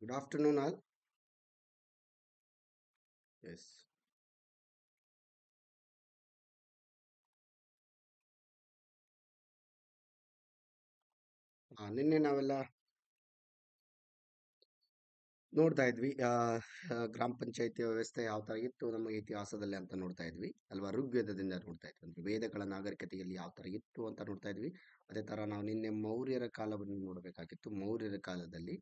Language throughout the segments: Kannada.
Good afternoon, all. Yes. ನಿನ್ನೆ ನಾವೆಲ್ಲ ನೋಡ್ತಾ ಇದ್ವಿ ಗ್ರಾಮ ಪಂಚಾಯತಿ ವ್ಯವಸ್ಥೆ ಯಾವ ತರ ಇತ್ತು ನಮ್ಮ ಇತಿಹಾಸದಲ್ಲಿ ಅಂತ ನೋಡ್ತಾ ಇದ್ವಿ ಅಲ್ವಾ. ಋಗ್ವೇದದಿಂದ ನೋಡ್ತಾ ಇದ್ವಿ ಅಂದ್ರೆ ವೇದಗಳ ನಾಗರಿಕತೆಯಲ್ಲಿ ಯಾವ ತರ ಇತ್ತು ಅಂತ ನೋಡ್ತಾ ಇದ್ವಿ. ಅದೇ ತರ ನಾವು ನಿನ್ನೆ ಮೌರ್ಯರ ಕಾಲವನ್ನು ನೋಡಬೇಕಾಗಿತ್ತು. ಮೌರ್ಯರ ಕಾಲದಲ್ಲಿ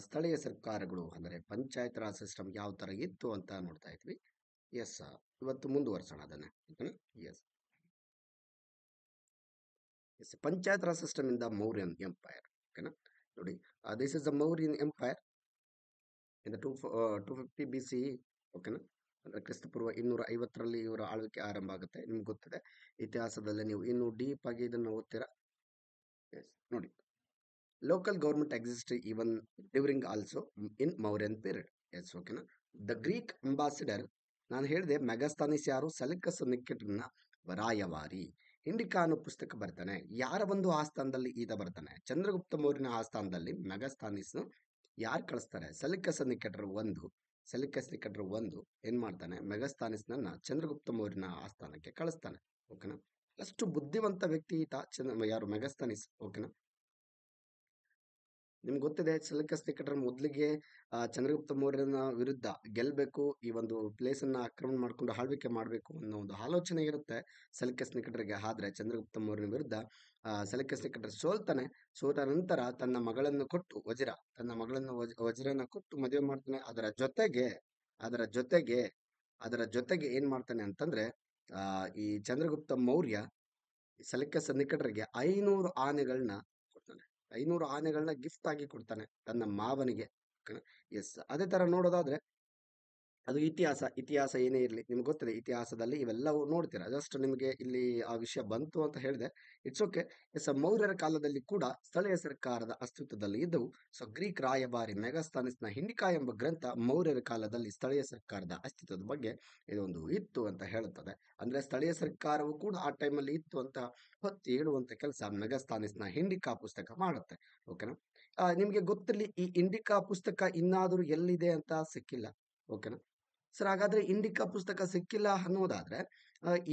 ಸ್ಥಳೀಯ ಸರ್ಕಾರಗಳು ಅಂದರೆ ಪಂಚಾಯತ್ ರಾಜ್ ಸಿಸ್ಟಮ್ ಯಾವ ತರ ಇತ್ತು ಅಂತ ನೋಡ್ತಾ ಇದ್ವಿ. ಎಸ್, ಇವತ್ತು ಮುಂದುವರ್ಸೋಣ ಅದನ್ನ. Yes yes, panchayat raj system ಇಂದ ಮೌರ್ಯನ್ ಎಂಪೈರ್. ಓಕೆನಾ. ನೋಡಿ, this is the Mauryan empire in two fifty B C. ಓಕೆನಾ. ಅಂದ್ರೆ ಕ್ರಿಸ್ತಪೂರ್ವ 250ರಲ್ಲಿ ಇವರ ಆಳ್ವಿಕೆ ಆರಂಭ ಆಗುತ್ತೆ. ನಿಮ್ಗೆ ಗೊತ್ತಿದೆ ಇತಿಹಾಸದಲ್ಲಿ, ನೀವು ಇನ್ನು ಡೀಪ್ ಆಗಿ ಇದನ್ನು ಓದ್ತೀರಾ. Yes. ನೋಡಿ, local government exist even during also in Mauryan period. Yes, ಓಕೆನಾ. ದ ಗ್ರೀಕ್ ಅಂಬಾಸಿಡರ್, ನಾನು ಹೇಳಿದೆ ಮೆಗಾಸ್ತಾನಿಸ್ ಯಾರು, ಸೆಲೆಕಸ್ ನಿಕೆಟರ್ನ ರಾಯವಾರಿ. ಇಂಡಿಕಾ ಅನ್ನೋ ಪುಸ್ತಕ ಬರ್ತಾನೆ. ಯಾರ ಒಂದು ಆಸ್ಥಾನದಲ್ಲಿ ಈತ ಬರ್ತಾನೆ? ಚಂದ್ರಗುಪ್ತ ಮೌರ್ಯನ ಆಸ್ಥಾನದಲ್ಲಿ ಮೆಗಾಸ್ತಾನಿಸ್ ಯಾರು ಕಳಿಸ್ತಾರೆ? ಸೆಲೆಕಸ್ ನಿಕೆಟರ್ ಒಂದು ಏನ್ ಮಾಡ್ತಾನೆ? ಮೆಗಾಸ್ತಾನಿಸ್ನನ್ನ ಚಂದ್ರಗುಪ್ತ ಮೌರ್ಯನ ಆಸ್ಥಾನಕ್ಕೆ ಕಳಿಸ್ತಾನೆ. ಓಕೆನಾ. ಅಷ್ಟು ಬುದ್ಧಿವಂತ ವ್ಯಕ್ತಿ ಈತ, ಯಾರು? ಮೆಗಾಸ್ತಾನಿಸ್. ಓಕೆನಾ. ನಿಮ್ಗೆ ಗೊತ್ತಿದೆ ಸೆಲೆಕಸ್ ನಿಕೆಟರ್ ಮೊದಲಿಗೆ ಚಂದ್ರಗುಪ್ತ ಮೌರ್ಯನ ವಿರುದ್ಧ ಗೆಲ್ಬೇಕು, ಈ ಒಂದು ಪ್ಲೇಸ್ ಅನ್ನ ಆಕ್ರಮಣ ಮಾಡ್ಕೊಂಡು ಆಳ್ವಿಕೆ ಮಾಡಬೇಕು ಅನ್ನೋ ಒಂದು ಆಲೋಚನೆ ಇರುತ್ತೆ ಸೆಲೆಕಸ್ ನಿಕೆಟರ್ಗೆ. ಆದ್ರೆ ಚಂದ್ರಗುಪ್ತ ಮೌರ್ಯನ ವಿರುದ್ಧ ಸೆಲೆಕಸ್ ನಿಕೆಟರ್ ಸೋಲ್ತಾನೆ. ಸೋತ ನಂತರ ತನ್ನ ಮಗಳನ್ನು ಕೊಟ್ಟು, ವಜ್ರನ ಕೊಟ್ಟು ಮದುವೆ ಮಾಡ್ತಾನೆ. ಅದರ ಜೊತೆಗೆ ಅದರ ಜೊತೆಗೆ ಏನ್ ಮಾಡ್ತಾನೆ ಅಂತಂದ್ರೆ, ಈ ಚಂದ್ರಗುಪ್ತ ಮೌರ್ಯ ಸೆಲೆಕಸ್ ನಿಕೆಟರ್ಗೆ 500 ಆನೆಗಳನ್ನ ಕೊಡ್ತಾನೆ. 500 ಆನೆಗಳನ್ನ ಗಿಫ್ಟ್ ಆಗಿ ಕೊಡ್ತಾನೆ ತನ್ನ ಮಾವನಿಗೆ. ಎಸ್, ಅದೇ ತರ ನೋಡೋದಾದ್ರೆ ಅದು ಇತಿಹಾಸ ಏನೇ ಇರಲಿ, ನಿಮ್ಗೆ ಗೊತ್ತಿದೆ ಇತಿಹಾಸದಲ್ಲಿ ಇವೆಲ್ಲವೂ ನೋಡ್ತೀರಾ. ಜಸ್ಟ್ ನಿಮಗೆ ಇಲ್ಲಿ ಆ ವಿಷಯ ಬಂತು ಅಂತ ಹೇಳಿದೆ. It's okay. ಎಸ್, ಮೌರ್ಯರ ಕಾಲದಲ್ಲಿ ಕೂಡ ಸ್ಥಳೀಯ ಸರ್ಕಾರದ ಅಸ್ತಿತ್ವದಲ್ಲಿ ಇದ್ದವು. ಸೊ ಗ್ರೀಕ್ ರಾಯಭಾರಿ ಮೆಗಾಸ್ತಾನಿಸ್ನ ಹಿಂಡಿಕಾ ಎಂಬ ಗ್ರಂಥ ಮೌರ್ಯರ ಕಾಲದಲ್ಲಿ ಸ್ಥಳೀಯ ಸರ್ಕಾರದ ಅಸ್ತಿತ್ವದ ಬಗ್ಗೆ ಇದೊಂದು ಇತ್ತು ಅಂತ ಹೇಳುತ್ತದೆ. ಅಂದ್ರೆ ಸ್ಥಳೀಯ ಸರ್ಕಾರವು ಕೂಡ ಆ ಟೈಮಲ್ಲಿ ಇತ್ತು ಅಂತ ಹೊತ್ತಿ ಹೇಳುವಂತ ಕೆಲಸ ಮೆಗಾಸ್ತಾನಿಸ್ನ ಹಿಂಡಿಕಾ ಪುಸ್ತಕ ಮಾಡುತ್ತೆ. ಓಕೆನಾ. ನಿಮ್ಗೆ ಗೊತ್ತಿರಲಿ, ಈ ಇಂಡಿಕಾ ಪುಸ್ತಕ ಇನ್ನಾದರೂ ಎಲ್ಲಿದೆ ಅಂತ ಸಿಕ್ಕಿಲ್ಲ. ಓಕೆನಾ. ಸರ್, ಹಾಗಾದ್ರೆ ಇಂಡಿಕಾ ಪುಸ್ತಕ ಸಿಕ್ಕಿಲ್ಲ ಅನ್ನೋದಾದ್ರೆ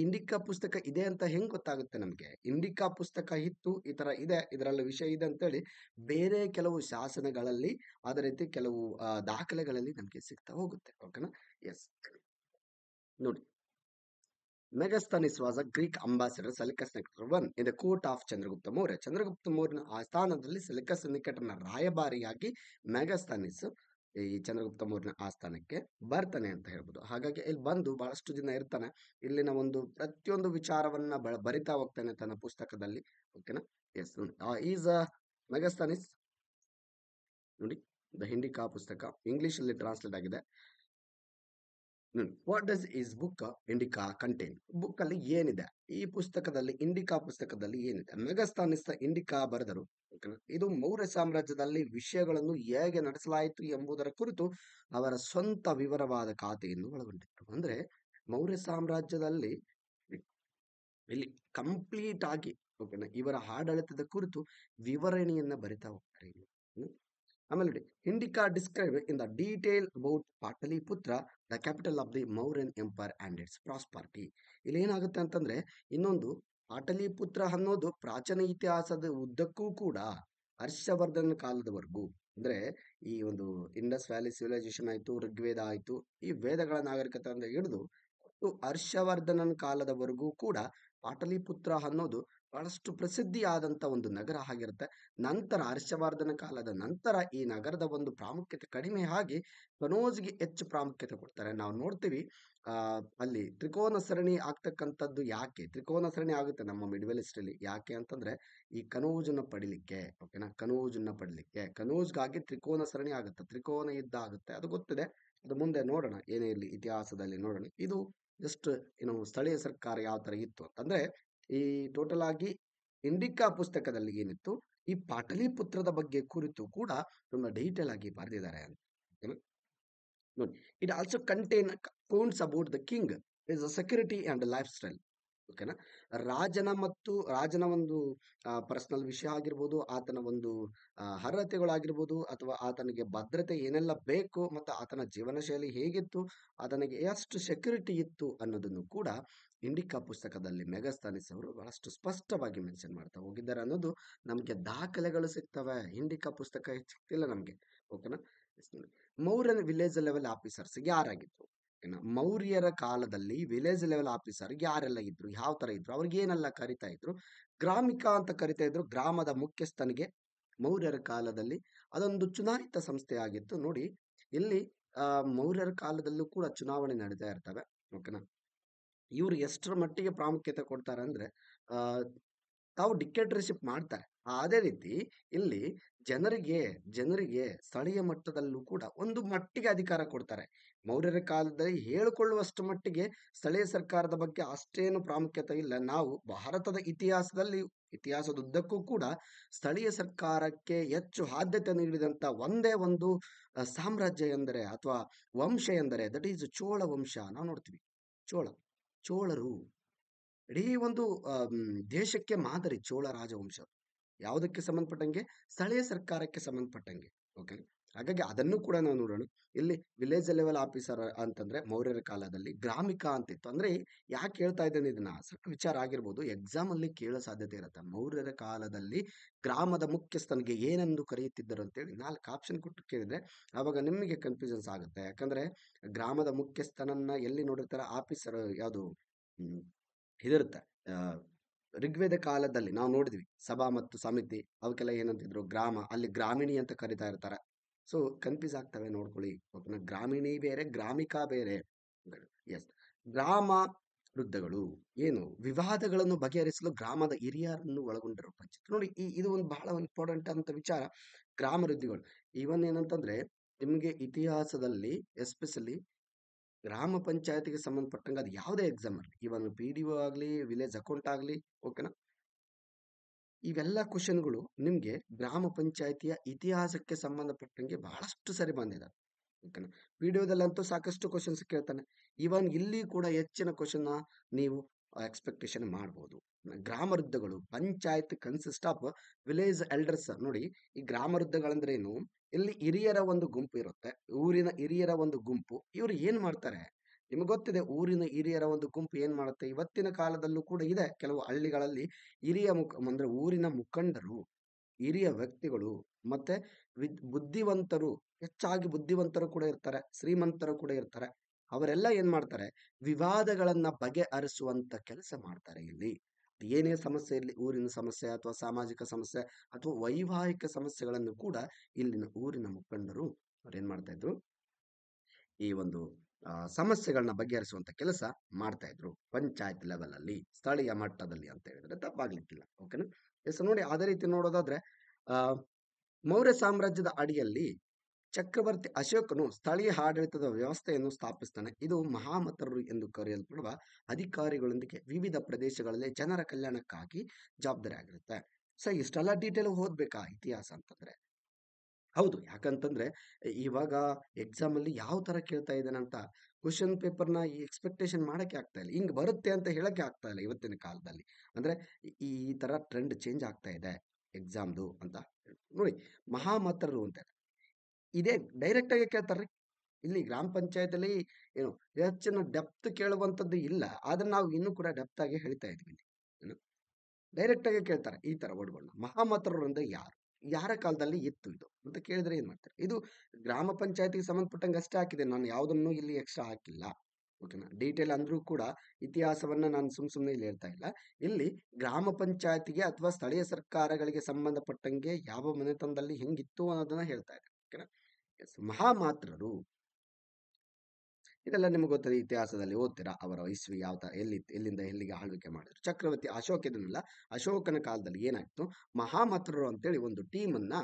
ಇಂಡಿಕಾ ಪುಸ್ತಕ ಇದೆ ಅಂತ ಹೆಂಗ್ ಗೊತ್ತಾಗುತ್ತೆ ನಮ್ಗೆ? ಇಂಡಿಕಾ ಪುಸ್ತಕ ಇತ್ತು, ಈ ತರ ಇದೆ, ಇದರಲ್ಲಿ ವಿಷಯ ಇದೆ ಅಂತೇಳಿ ಬೇರೆ ಕೆಲವು ಶಾಸನಗಳಲ್ಲಿ, ಅದೇ ರೀತಿ ಕೆಲವು ದಾಖಲೆಗಳಲ್ಲಿ ನಮ್ಗೆ ಸಿಗ್ತಾ ಹೋಗುತ್ತೆ. ಓಕೆನಾ. ಎಸ್, ನೋಡಿ, Megasthenes was a Greek ambassador, Seleucus Nicator I, in the court of Chandragupta Maurya. Chandragupta ಮೌರ್ಯನ ಆಸ್ಥಾನದಲ್ಲಿ ಸೆಲೆಕಸ್ ನಿಕೆಟರ್ನ ರಾಯಭಾರಿಯಾಗಿ ಮೆಗಾಸ್ಥಾನಿಸ್ ಈ ಚಂದ್ರಗುಪ್ತ ಮೌರ್ಯನ ಆಸ್ಥಾನಕ್ಕೆ ಬರ್ತಾನೆ ಅಂತ ಹೇಳ್ಬೋದು. ಹಾಗಾಗಿ ಇಲ್ಲಿ ಬಂದು ಬಹಳಷ್ಟು ದಿನ ಇರ್ತಾನೆ. ಇಲ್ಲಿನ ಒಂದು ಪ್ರತಿಯೊಂದು ವಿಚಾರವನ್ನ ಬರಿತಾ ಹೋಗ್ತಾನೆ ತನ್ನ ಪುಸ್ತಕದಲ್ಲಿ. ಓಕೆನಾ. Yes, is Megasthenes. ನೋಡಿ, ದ ಹಿಂಡಿಕಾ ಪುಸ್ತಕ ಇಂಗ್ಲಿಷ್ ಅಲ್ಲಿ ಟ್ರಾನ್ಸ್ಲೇಟ್ ಆಗಿದೆ. What does this book Indica contain? Book ಅಲ್ಲಿ ಏನಿದೆ? ಈ ಪುಸ್ತಕದಲ್ಲಿ, ಇಂಡಿಕಾ ಪುಸ್ತಕದಲ್ಲಿ ಏನಿದೆ? ಮೆಗಾಸ್ಥಾನಿಸ್ ಇಂಡಿಕಾ ಬರೆದರು. ಇದು ಮೌರ್ಯ ಸಾಮ್ರಾಜ್ಯದಲ್ಲಿ ವಿಷಯಗಳನ್ನು ಹೇಗೆ ನಡೆಸಲಾಯಿತು ಎಂಬುದರ ಕುರಿತು ಅವರ ಸ್ವಂತ ವಿವರವಾದ ಖಾತೆಯನ್ನು ಒಳಗೊಂಡಿತ್ತು. ಅಂದ್ರೆ ಮೌರ್ಯ ಸಾಮ್ರಾಜ್ಯದಲ್ಲಿ ಇಲ್ಲಿ ಕಂಪ್ಲೀಟ್ ಆಗಿ, ಓಕೆನಾ, ಇವರ ಆಡಳಿತದ ಕುರಿತು ವಿವರಣೆಯನ್ನ ಬರಿತಾ ಹೋಗ್ತಾರೆ. ಆಮೇಲೆ ನೋಡಿ, Indica describe in the detail about Pataliputra, the capital of the Mauryan empire and it's prosperity. ಇಲ್ಲಿ ಏನಾಗುತ್ತೆ ಅಂತಂದ್ರೆ, ಇನ್ನೊಂದು ಪಾಟಲಿಪುತ್ರ ಅನ್ನೋದು ಪ್ರಾಚೀನ ಇತಿಹಾಸದ ಉದ್ದಕ್ಕೂ ಕೂಡ ಹರ್ಷವರ್ಧನ ಕಾಲದವರೆಗೂ, ಅಂದ್ರೆ ಈ ಒಂದು ಇಂಡಸ್ ವ್ಯಾಲಿ ಸಿವಿಲೈಸೇಷನ್ ಆಯ್ತು, ಋಗ್ವೇದ ಆಯ್ತು, ಈ ವೇದಗಳ ನಾಗರಿಕತೆ ಅಂತ ಹಿಡಿದು ಹರ್ಷವರ್ಧನನ ಕಾಲದವರೆಗೂ ಕೂಡ ಪಾಟಲಿಪುತ್ರ ಅನ್ನೋದು ಬಹಳಷ್ಟು ಪ್ರಸಿದ್ಧಿಯಾದಂತ ಒಂದು ನಗರ ಆಗಿರುತ್ತೆ. ನಂತರ ಹರ್ಷವರ್ಧನ ಕಾಲದ ನಂತರ ಈ ನಗರದ ಒಂದು ಪ್ರಾಮುಖ್ಯತೆ ಕಡಿಮೆ ಆಗಿ ಕನೋಜ್ಗೆ ಹೆಚ್ಚು ಪ್ರಾಮುಖ್ಯತೆ ಕೊಡ್ತಾರೆ. ನಾವು ನೋಡ್ತೀವಿ ಅಲ್ಲಿ ತ್ರಿಕೋನ ಸರಣಿ ಆಗ್ತಕ್ಕಂಥದ್ದು. ಯಾಕೆ ತ್ರಿಕೋನ ಸರಣಿ ಆಗುತ್ತೆ ನಮ್ಮ ಮಿಡ್ವೆಲ್ ಹಿಸ್ಟ್ರಿಲಿ? ಯಾಕೆ ಅಂತಂದ್ರೆ ಈ ಕನೌಜನ್ನ ಪಡಿಲಿಕ್ಕೆ. ಓಕೆನಾ. ಕನೌಜ್ಗಾಗಿ ತ್ರಿಕೋನ ಸರಣಿ ಆಗುತ್ತೆ, ತ್ರಿಕೋನ ಯುದ್ಧ ಆಗುತ್ತೆ. ಅದು ಗೊತ್ತಿದೆ, ಅದು ಮುಂದೆ ನೋಡೋಣ, ಏನೇ ಇರಲಿ ಇತಿಹಾಸದಲ್ಲಿ ನೋಡೋಣ. ಇದು ಜಸ್ಟ್ ಏನು ಸ್ಥಳೀಯ ಸರ್ಕಾರ ಯಾವ ತರ ಇತ್ತು ಅಂತಂದ್ರೆ, ಈ ಟೋಟಲ್ ಆಗಿ ಇಂಡಿಕಾ ಪುಸ್ತಕದಲ್ಲಿ ಏನಿತ್ತು, ಈ ಪಾಟಲಿಪುತ್ರದ ಬಗ್ಗೆ ಕುರಿತು ಕೂಡ ತುಂಬಾ ಡೀಟೇಲ್ ಆಗಿ ಬರೆದಿದ್ದಾರೆ ಅಂತ. ನೋಡಿ, it also contain accounts about the king, is security and life style. ಓಕೆನಾ. ರಾಜನ ಒಂದು ಪರ್ಸನಲ್ ವಿಷಯ ಆಗಿರ್ಬೋದು, ಆತನ ಒಂದು ಅರ್ಹತೆಗಳಾಗಿರ್ಬೋದು, ಅಥವಾ ಆತನಿಗೆ ಭದ್ರತೆ ಏನೆಲ್ಲ ಬೇಕು ಮತ್ತು ಆತನ ಜೀವನ ಶೈಲಿ ಹೇಗಿತ್ತು, ಆತನಿಗೆ ಎಷ್ಟು ಸೆಕ್ಯೂರಿಟಿ ಇತ್ತು ಅನ್ನೋದನ್ನು ಕೂಡ ಇಂಡಿಕಾ ಪುಸ್ತಕದಲ್ಲಿ ಮೆಗಸ್ತನಿಸ್ ಅವರು ಬಹಳಷ್ಟು ಸ್ಪಷ್ಟವಾಗಿ ಮೆನ್ಷನ್ ಮಾಡ್ತಾ ಹೋಗಿದ್ದಾರೆ ಅನ್ನೋದು ನಮಗೆ ದಾಖಲೆಗಳು ಸಿಗ್ತವೆ. ಇಂಡಿಕಾ ಪುಸ್ತಕ ಸಿಗ್ತಿಲ್ಲ ನಮಗೆ. ಓಕೆನಾ. ಎಸ್ ನೋಡಿ. ಮೌರ್ಯನ್ ವಿಲೇಜ್ ಲೆವೆಲ್ ಆಫೀಸರ್ಸ್ ಯಾರಾಗಿದ್ರು? ಓಕೆನಾ. ಮೌರ್ಯರ ಕಾಲದಲ್ಲಿ ವಿಲೇಜ್ ಲೆವೆಲ್ ಆಫೀಸರ್ ಯಾರೆಲ್ಲ ಇದ್ರು, ಯಾವ ತರ ಇದ್ರು, ಅವ್ರಿಗೆ ಏನೆಲ್ಲ ಕರಿತಾ ಇದ್ರು? ಗ್ರಾಮಿಕ ಅಂತ ಕರಿತಾ ಇದ್ರು, ಗ್ರಾಮದ ಮುಖ್ಯಸ್ಥನಿಗೆ. ಮೌರ್ಯರ ಕಾಲದಲ್ಲಿ ಅದೊಂದು ಚುನಾಯಿತ ಸಂಸ್ಥೆ ಆಗಿತ್ತು. ನೋಡಿ, ಇಲ್ಲಿ ಮೌರ್ಯರ ಕಾಲದಲ್ಲೂ ಕೂಡ ಚುನಾವಣೆ ನಡೀತಾ ಇರ್ತವೆ. ಓಕೆನಾ. ಇವ್ರು ಎಷ್ಟರ ಮಟ್ಟಿಗೆ ಪ್ರಾಮುಖ್ಯತೆ ಕೊಡ್ತಾರೆ ಅಂದ್ರೆ, ಆ ತಾವು ಡಿಕ್ಟೇಟರ್ಶಿಪ್ ಮಾಡ್ತಾರೆ. ಅದೇ ರೀತಿ ಇಲ್ಲಿ ಜನರಿಗೆ ಜನರಿಗೆ ಸ್ಥಳೀಯ ಮಟ್ಟದಲ್ಲೂ ಕೂಡ ಒಂದು ಮಟ್ಟಿಗೆ ಅಧಿಕಾರ ಕೊಡ್ತಾರೆ. ಮೌರ್ಯರ ಕಾಲದಲ್ಲಿ ಹೇಳಿಕೊಳ್ಳುವಷ್ಟು ಮಟ್ಟಿಗೆ ಸ್ಥಳೀಯ ಸರ್ಕಾರದ ಬಗ್ಗೆ ಅಷ್ಟೇನು ಪ್ರಾಮುಖ್ಯತೆ ಇಲ್ಲ. ನಾವು ಭಾರತದ ಇತಿಹಾಸದುದ್ದಕ್ಕೂ ಕೂಡ ಸ್ಥಳೀಯ ಸರ್ಕಾರಕ್ಕೆ ಹೆಚ್ಚು ಆದ್ಯತೆ ನೀಡಿದಂತ ಒಂದೇ ಒಂದು ಸಾಮ್ರಾಜ್ಯ ಎಂದರೆ ಅಥವಾ ವಂಶ ಎಂದರೆ ದಟ್ ಈಸ್ ಚೋಳ ವಂಶ. ನಾವು ನೋಡ್ತೀವಿ. ಚೋಳ ಚೋಳರು ಇಡೀ ಒಂದು ದೇಶಕ್ಕೆ ಮಾದರಿ ಚೋಳ ರಾಜವಂಶ. ಯಾವುದಕ್ಕೆ ಸಂಬಂಧಪಟ್ಟಂಗೆ? ಸ್ಥಳೀಯ ಸರ್ಕಾರಕ್ಕೆ ಸಂಬಂಧಪಟ್ಟಂಗೆ. ಓಕೆ. ಹಾಗಾಗಿ ಅದನ್ನು ಕೂಡ ನಾವು ನೋಡೋಣ. ಇಲ್ಲಿ ವಿಲೇಜ್ ಲೆವೆಲ್ ಆಫೀಸರ್ ಅಂತಂದ್ರೆ ಮೌರ್ಯರ ಕಾಲದಲ್ಲಿ ಗ್ರಾಮಿಕ ಅಂತಿತ್ತು. ಅಂದ್ರೆ ಯಾಕೆ ಹೇಳ್ತಾ ಇದ್ದೇನೆ ಇದನ್ನ, ಸ್ವಲ್ಪ ವಿಚಾರ ಆಗಿರ್ಬೋದು, ಎಕ್ಸಾಮ್ ಅಲ್ಲಿ ಕೇಳೋ ಸಾಧ್ಯತೆ ಇರುತ್ತೆ. ಮೌರ್ಯರ ಕಾಲದಲ್ಲಿ ಗ್ರಾಮದ ಮುಖ್ಯಸ್ಥನಿಗೆ ಏನೆಂದು ಕರೆಯುತ್ತಿದ್ದರು ಅಂತೇಳಿ 4 ಆಪ್ಷನ್ ಕೊಟ್ಟು ಕೇಳಿದ್ರೆ ಅವಾಗ ನಿಮಗೆ ಕನ್ಫ್ಯೂಷನ್ಸ್ ಆಗುತ್ತೆ. ಯಾಕಂದ್ರೆ ಗ್ರಾಮದ ಮುಖ್ಯಸ್ಥನನ್ನ ಎಲ್ಲಿ ನೋಡಿರ್ತಾರೆ? ಆಫೀಸರ್ ಯಾವುದು ಇದಿರುತ್ತೆ. ಋಗ್ವೇದ ಕಾಲದಲ್ಲಿ ನಾವು ನೋಡಿದ್ವಿ, ಸಭಾ ಮತ್ತು ಸಮಿತಿ ಅವಕ್ಕೆಲ್ಲ ಏನಂತಿದ್ರು? ಗ್ರಾಮ. ಅಲ್ಲಿ ಗ್ರಾಮಿಣಿ ಅಂತ ಕರಿತಾ ಇರ್ತಾರೆ. ಸೊ ಕನ್ಫ್ಯೂಸ್ ಆಗ್ತವೆ, ನೋಡ್ಕೊಳ್ಳಿ. ಓಕೆನಾ. ಗ್ರಾಮಿಣಿ ಬೇರೆ, ಗ್ರಾಮಿಕಾ ಬೇರೆ. ಎಸ್. ಗ್ರಾಮ ವೃದ್ಧಗಳು ಏನು ವಿವಾದಗಳನ್ನು ಬಗೆಹರಿಸಲು ಗ್ರಾಮದ ಹಿರಿಯರನ್ನು ಒಳಗೊಂಡಿರೋ ಪಂಚಾಯತ್. ನೋಡಿ, ಇದು ಒಂದು ಬಹಳ ಇಂಪಾರ್ಟೆಂಟ್ ಅಂತ ವಿಚಾರ. ಗ್ರಾಮ ವೃದ್ಧಿಗಳು ಇವನ್ ಏನಂತಂದ್ರೆ, ನಿಮಗೆ ಇತಿಹಾಸದಲ್ಲಿ ಎಸ್ಪೆಷಲಿ ಗ್ರಾಮ ಪಂಚಾಯತಿಗೆ ಸಂಬಂಧಪಟ್ಟಂಗೆ ಅದು ಯಾವುದೇ ಎಕ್ಸಾಮ್ ಆಗಲಿ, ಇವನ್ PDO ಆಗಲಿ, ವಿಲೇಜ್ ಅಕೌಂಟ್ ಆಗಲಿ, ಓಕೆನಾ, ಇವೆಲ್ಲ ಕ್ವಶನ್ಗಳು ನಿಮಗೆ ಗ್ರಾಮ ಪಂಚಾಯತಿಯ ಇತಿಹಾಸಕ್ಕೆ ಸಂಬಂಧಪಟ್ಟಂಗೆ ಬಹಳಷ್ಟು ಸರಿ ಬಂದಿದೆ. ಓಕೆನಾ. PDOದಲ್ಲಂತೂ ಸಾಕಷ್ಟು ಕ್ವಶನ್ಸ್ ಕೇಳ್ತಾನೆ. ಇವನ್ ಇಲ್ಲಿ ಕೂಡ ಹೆಚ್ಚಿನ ಕ್ವಶನ್ ನೀವು ಎಕ್ಸ್ಪೆಕ್ಟೇಷನ್ ಮಾಡ್ಬೋದು. ಗ್ರಾಮ ವೃದ್ಧಗಳು panchayat consist of village elders. ನೋಡಿ, ಈ ಗ್ರಾಮ ವೃದ್ಧಗಳಂದ್ರೆ ಏನು? ಇಲ್ಲಿ ಹಿರಿಯರ ಒಂದು ಗುಂಪು ಇರುತ್ತೆ, ಊರಿನ ಹಿರಿಯರ ಒಂದು ಗುಂಪು. ಇವರು ಏನ್ ಮಾಡ್ತಾರೆ? ನಿಮಗೆ ಗೊತ್ತಿದೆ, ಊರಿನ ಹಿರಿಯರ ಒಂದು ಗುಂಪು ಏನ್ ಮಾಡುತ್ತೆ? ಇವತ್ತಿನ ಕಾಲದಲ್ಲೂ ಕೂಡ ಇದೆ ಕೆಲವು ಹಳ್ಳಿಗಳಲ್ಲಿ ಅಂದ್ರೆ ಊರಿನ ಮುಖಂಡರು, ಹಿರಿಯ ವ್ಯಕ್ತಿಗಳು, ಮತ್ತೆ ಬುದ್ಧಿವಂತರು, ಹೆಚ್ಚಾಗಿ ಬುದ್ಧಿವಂತರು ಕೂಡ ಇರ್ತಾರೆ, ಶ್ರೀಮಂತರು ಕೂಡ ಇರ್ತಾರೆ. ಅವರೆಲ್ಲ ಏನ್ ಮಾಡ್ತಾರೆ? ವಿವಾದಗಳನ್ನ ಬಗೆಹರಿಸುವಂತ ಕೆಲಸ ಮಾಡ್ತಾರೆ. ಇಲ್ಲಿ ಏನೇ ಸಮಸ್ಯೆ ಇರಲಿ, ಊರಿನ ಸಮಸ್ಯೆ ಅಥವಾ ಸಾಮಾಜಿಕ ಸಮಸ್ಯೆ ಅಥವಾ ವೈವಾಹಿಕ ಸಮಸ್ಯೆಗಳನ್ನು ಕೂಡ ಇಲ್ಲಿನ ಊರಿನ ಮುಖಂಡರು ಅವ್ರೇನ್ ಮಾಡ್ತಾ ಇದ್ರು? ಈ ಒಂದು ಸಮಸ್ಯೆಗಳನ್ನ ಬಗೆಹರಿಸುವಂತ ಕೆಲಸ ಮಾಡ್ತಾ ಇದ್ರು ಪಂಚಾಯತ್ ಲೆವೆಲ್ ಅಲ್ಲಿ, ಸ್ಥಳೀಯ ಮಟ್ಟದಲ್ಲಿ ಅಂತ ಹೇಳಿದ್ರೆ ತಪ್ಪಾಗ್ಲಿಕ್ಕಿಲ್ಲ. ಓಕೆನಾ. ಎಸ್. ನೋಡಿ, ಅದೇ ರೀತಿ ನೋಡೋದಾದ್ರೆ ಆ ಮೌರ್ಯ ಸಾಮ್ರಾಜ್ಯದ ಅಡಿಯಲ್ಲಿ ಚಕ್ರವರ್ತಿ ಅಶೋಕನು ಸ್ಥಳೀಯ ಆಡಳಿತದ ವ್ಯವಸ್ಥೆಯನ್ನು ಸ್ಥಾಪಿಸ್ತಾನೆ. ಇದು ಮಹಾಮತರು ಎಂದು ಕರೆಯಲ್ಪಡುವ ಅಧಿಕಾರಿಗಳೊಂದಿಗೆ ವಿವಿಧ ಪ್ರದೇಶಗಳಲ್ಲಿ ಜನರ ಕಲ್ಯಾಣಕ್ಕಾಗಿ ಜವಾಬ್ದಾರಿ ಆಗಿರುತ್ತೆ. ಸೊ ಇಷ್ಟೆಲ್ಲ ಡೀಟೇಲ್ ಓದ್ಬೇಕಾ ಇತಿಹಾಸ ಅಂತಂದ್ರೆ? ಹೌದು. ಯಾಕಂತಂದ್ರೆ ಇವಾಗ ಎಕ್ಸಾಮ್ ಅಲ್ಲಿ ಯಾವ ತರ ಕೇಳ್ತಾ ಇದ್ದಾನೆ ಅಂತ ಕ್ವಶನ್ ಪೇಪರ್ನ ಎಕ್ಸ್ಪೆಕ್ಟೇಷನ್ ಮಾಡಕ್ಕೆ ಆಗ್ತಾ ಇಲ್ಲ, ಹಿಂಗ್ ಬರುತ್ತೆ ಅಂತ ಹೇಳಕ್ಕೆ ಆಗ್ತಾ ಇಲ್ಲ ಇವತ್ತಿನ ಕಾಲದಲ್ಲಿ. ಅಂದ್ರೆ ಈ ಈ ತರ ಟ್ರೆಂಡ್ ಚೇಂಜ್ ಆಗ್ತಾ ಇದೆ ಎಕ್ಸಾಮ್ದು ಅಂತ. ನೋಡಿ, ಮಹಾಮತರು ಅಂತ ಇದೇ ಡೈರೆಕ್ಟ್ ಆಗಿ ಕೇಳ್ತಾರ್ರಿ. ಇಲ್ಲಿ ಗ್ರಾಮ ಪಂಚಾಯತ್ ಏನು ಹೆಚ್ಚಿನ ಡೆಪ್ತ್ ಕೇಳುವಂಥದ್ದು ಇಲ್ಲ, ಆದ್ರೆ ನಾವು ಇನ್ನೂ ಕೂಡ ಡೆಪ್ತ್ ಆಗಿ ಹೇಳ್ತಾ ಇದೀವಿ ಇಲ್ಲಿ. ಏನು ಡೈರೆಕ್ಟ್ ಆಗಿ ಕೇಳ್ತಾರೆ ಈ ತರ ವರ್ಡ್ಗಳನ್ನ. ಮಹಾಮತರು ಅಂದ್ರೆ ಯಾರು, ಯಾರ ಕಾಲದಲ್ಲಿ ಇತ್ತು ಇದು ಅಂತ ಕೇಳಿದ್ರೆ ಏನ್ ಮಾಡ್ತಾರೆ? ಇದು ಗ್ರಾಮ ಪಂಚಾಯತಿಗೆ ಸಂಬಂಧಪಟ್ಟಂಗೆ ಅಷ್ಟೇ ಹಾಕಿದೆ, ನಾನು ಯಾವುದನ್ನು ಇಲ್ಲಿ ಎಕ್ಸ್ಟ್ರಾ ಹಾಕಿಲ್ಲ. ಓಕೆನಾ. ಡೀಟೇಲ್ ಅಂದ್ರೂ ಕೂಡ ಇತಿಹಾಸವನ್ನ ನಾನು ಸುಮ್ಮನೆ ಇಲ್ಲಿ ಹೇಳ್ತಾ ಇಲ್ಲ. ಇಲ್ಲಿ ಗ್ರಾಮ ಪಂಚಾಯತಿಗೆ ಅಥವಾ ಸ್ಥಳೀಯ ಸರ್ಕಾರಗಳಿಗೆ ಸಂಬಂಧಪಟ್ಟಂಗೆ ಯಾವ ಮನೆತನದಲ್ಲಿ ಹೆಂಗಿತ್ತು ಅನ್ನೋದನ್ನ ಹೇಳ್ತಾ ಇದೆ. ಓಕೆನಾ. ಎಸ್. ಮಹಾಮಾತ್ರರು ಇದೆಲ್ಲ ನಿಮ್ಗೆ ಗೊತ್ತದೆ, ಇತಿಹಾಸದಲ್ಲಿ ಓದ್ತೀರಾ. ಅವರ ಇಸ್ವಿ ಯಾವ ತರ, ಎಲ್ಲಿಂದ ಎಲ್ಲಿಗೆ ಆಳ್ವಿಕೆ ಮಾಡಿದ್ರು. ಚಕ್ರವರ್ತಿ ಅಶೋಕ ಇದನ್ನೆಲ್ಲ ಅಶೋಕನ ಕಾಲದಲ್ಲಿ ಏನಾಯ್ತು? ಮಹಾಮತರು ಅಂತೇಳಿ ಒಂದು ಟೀಮ್ ಅನ್ನ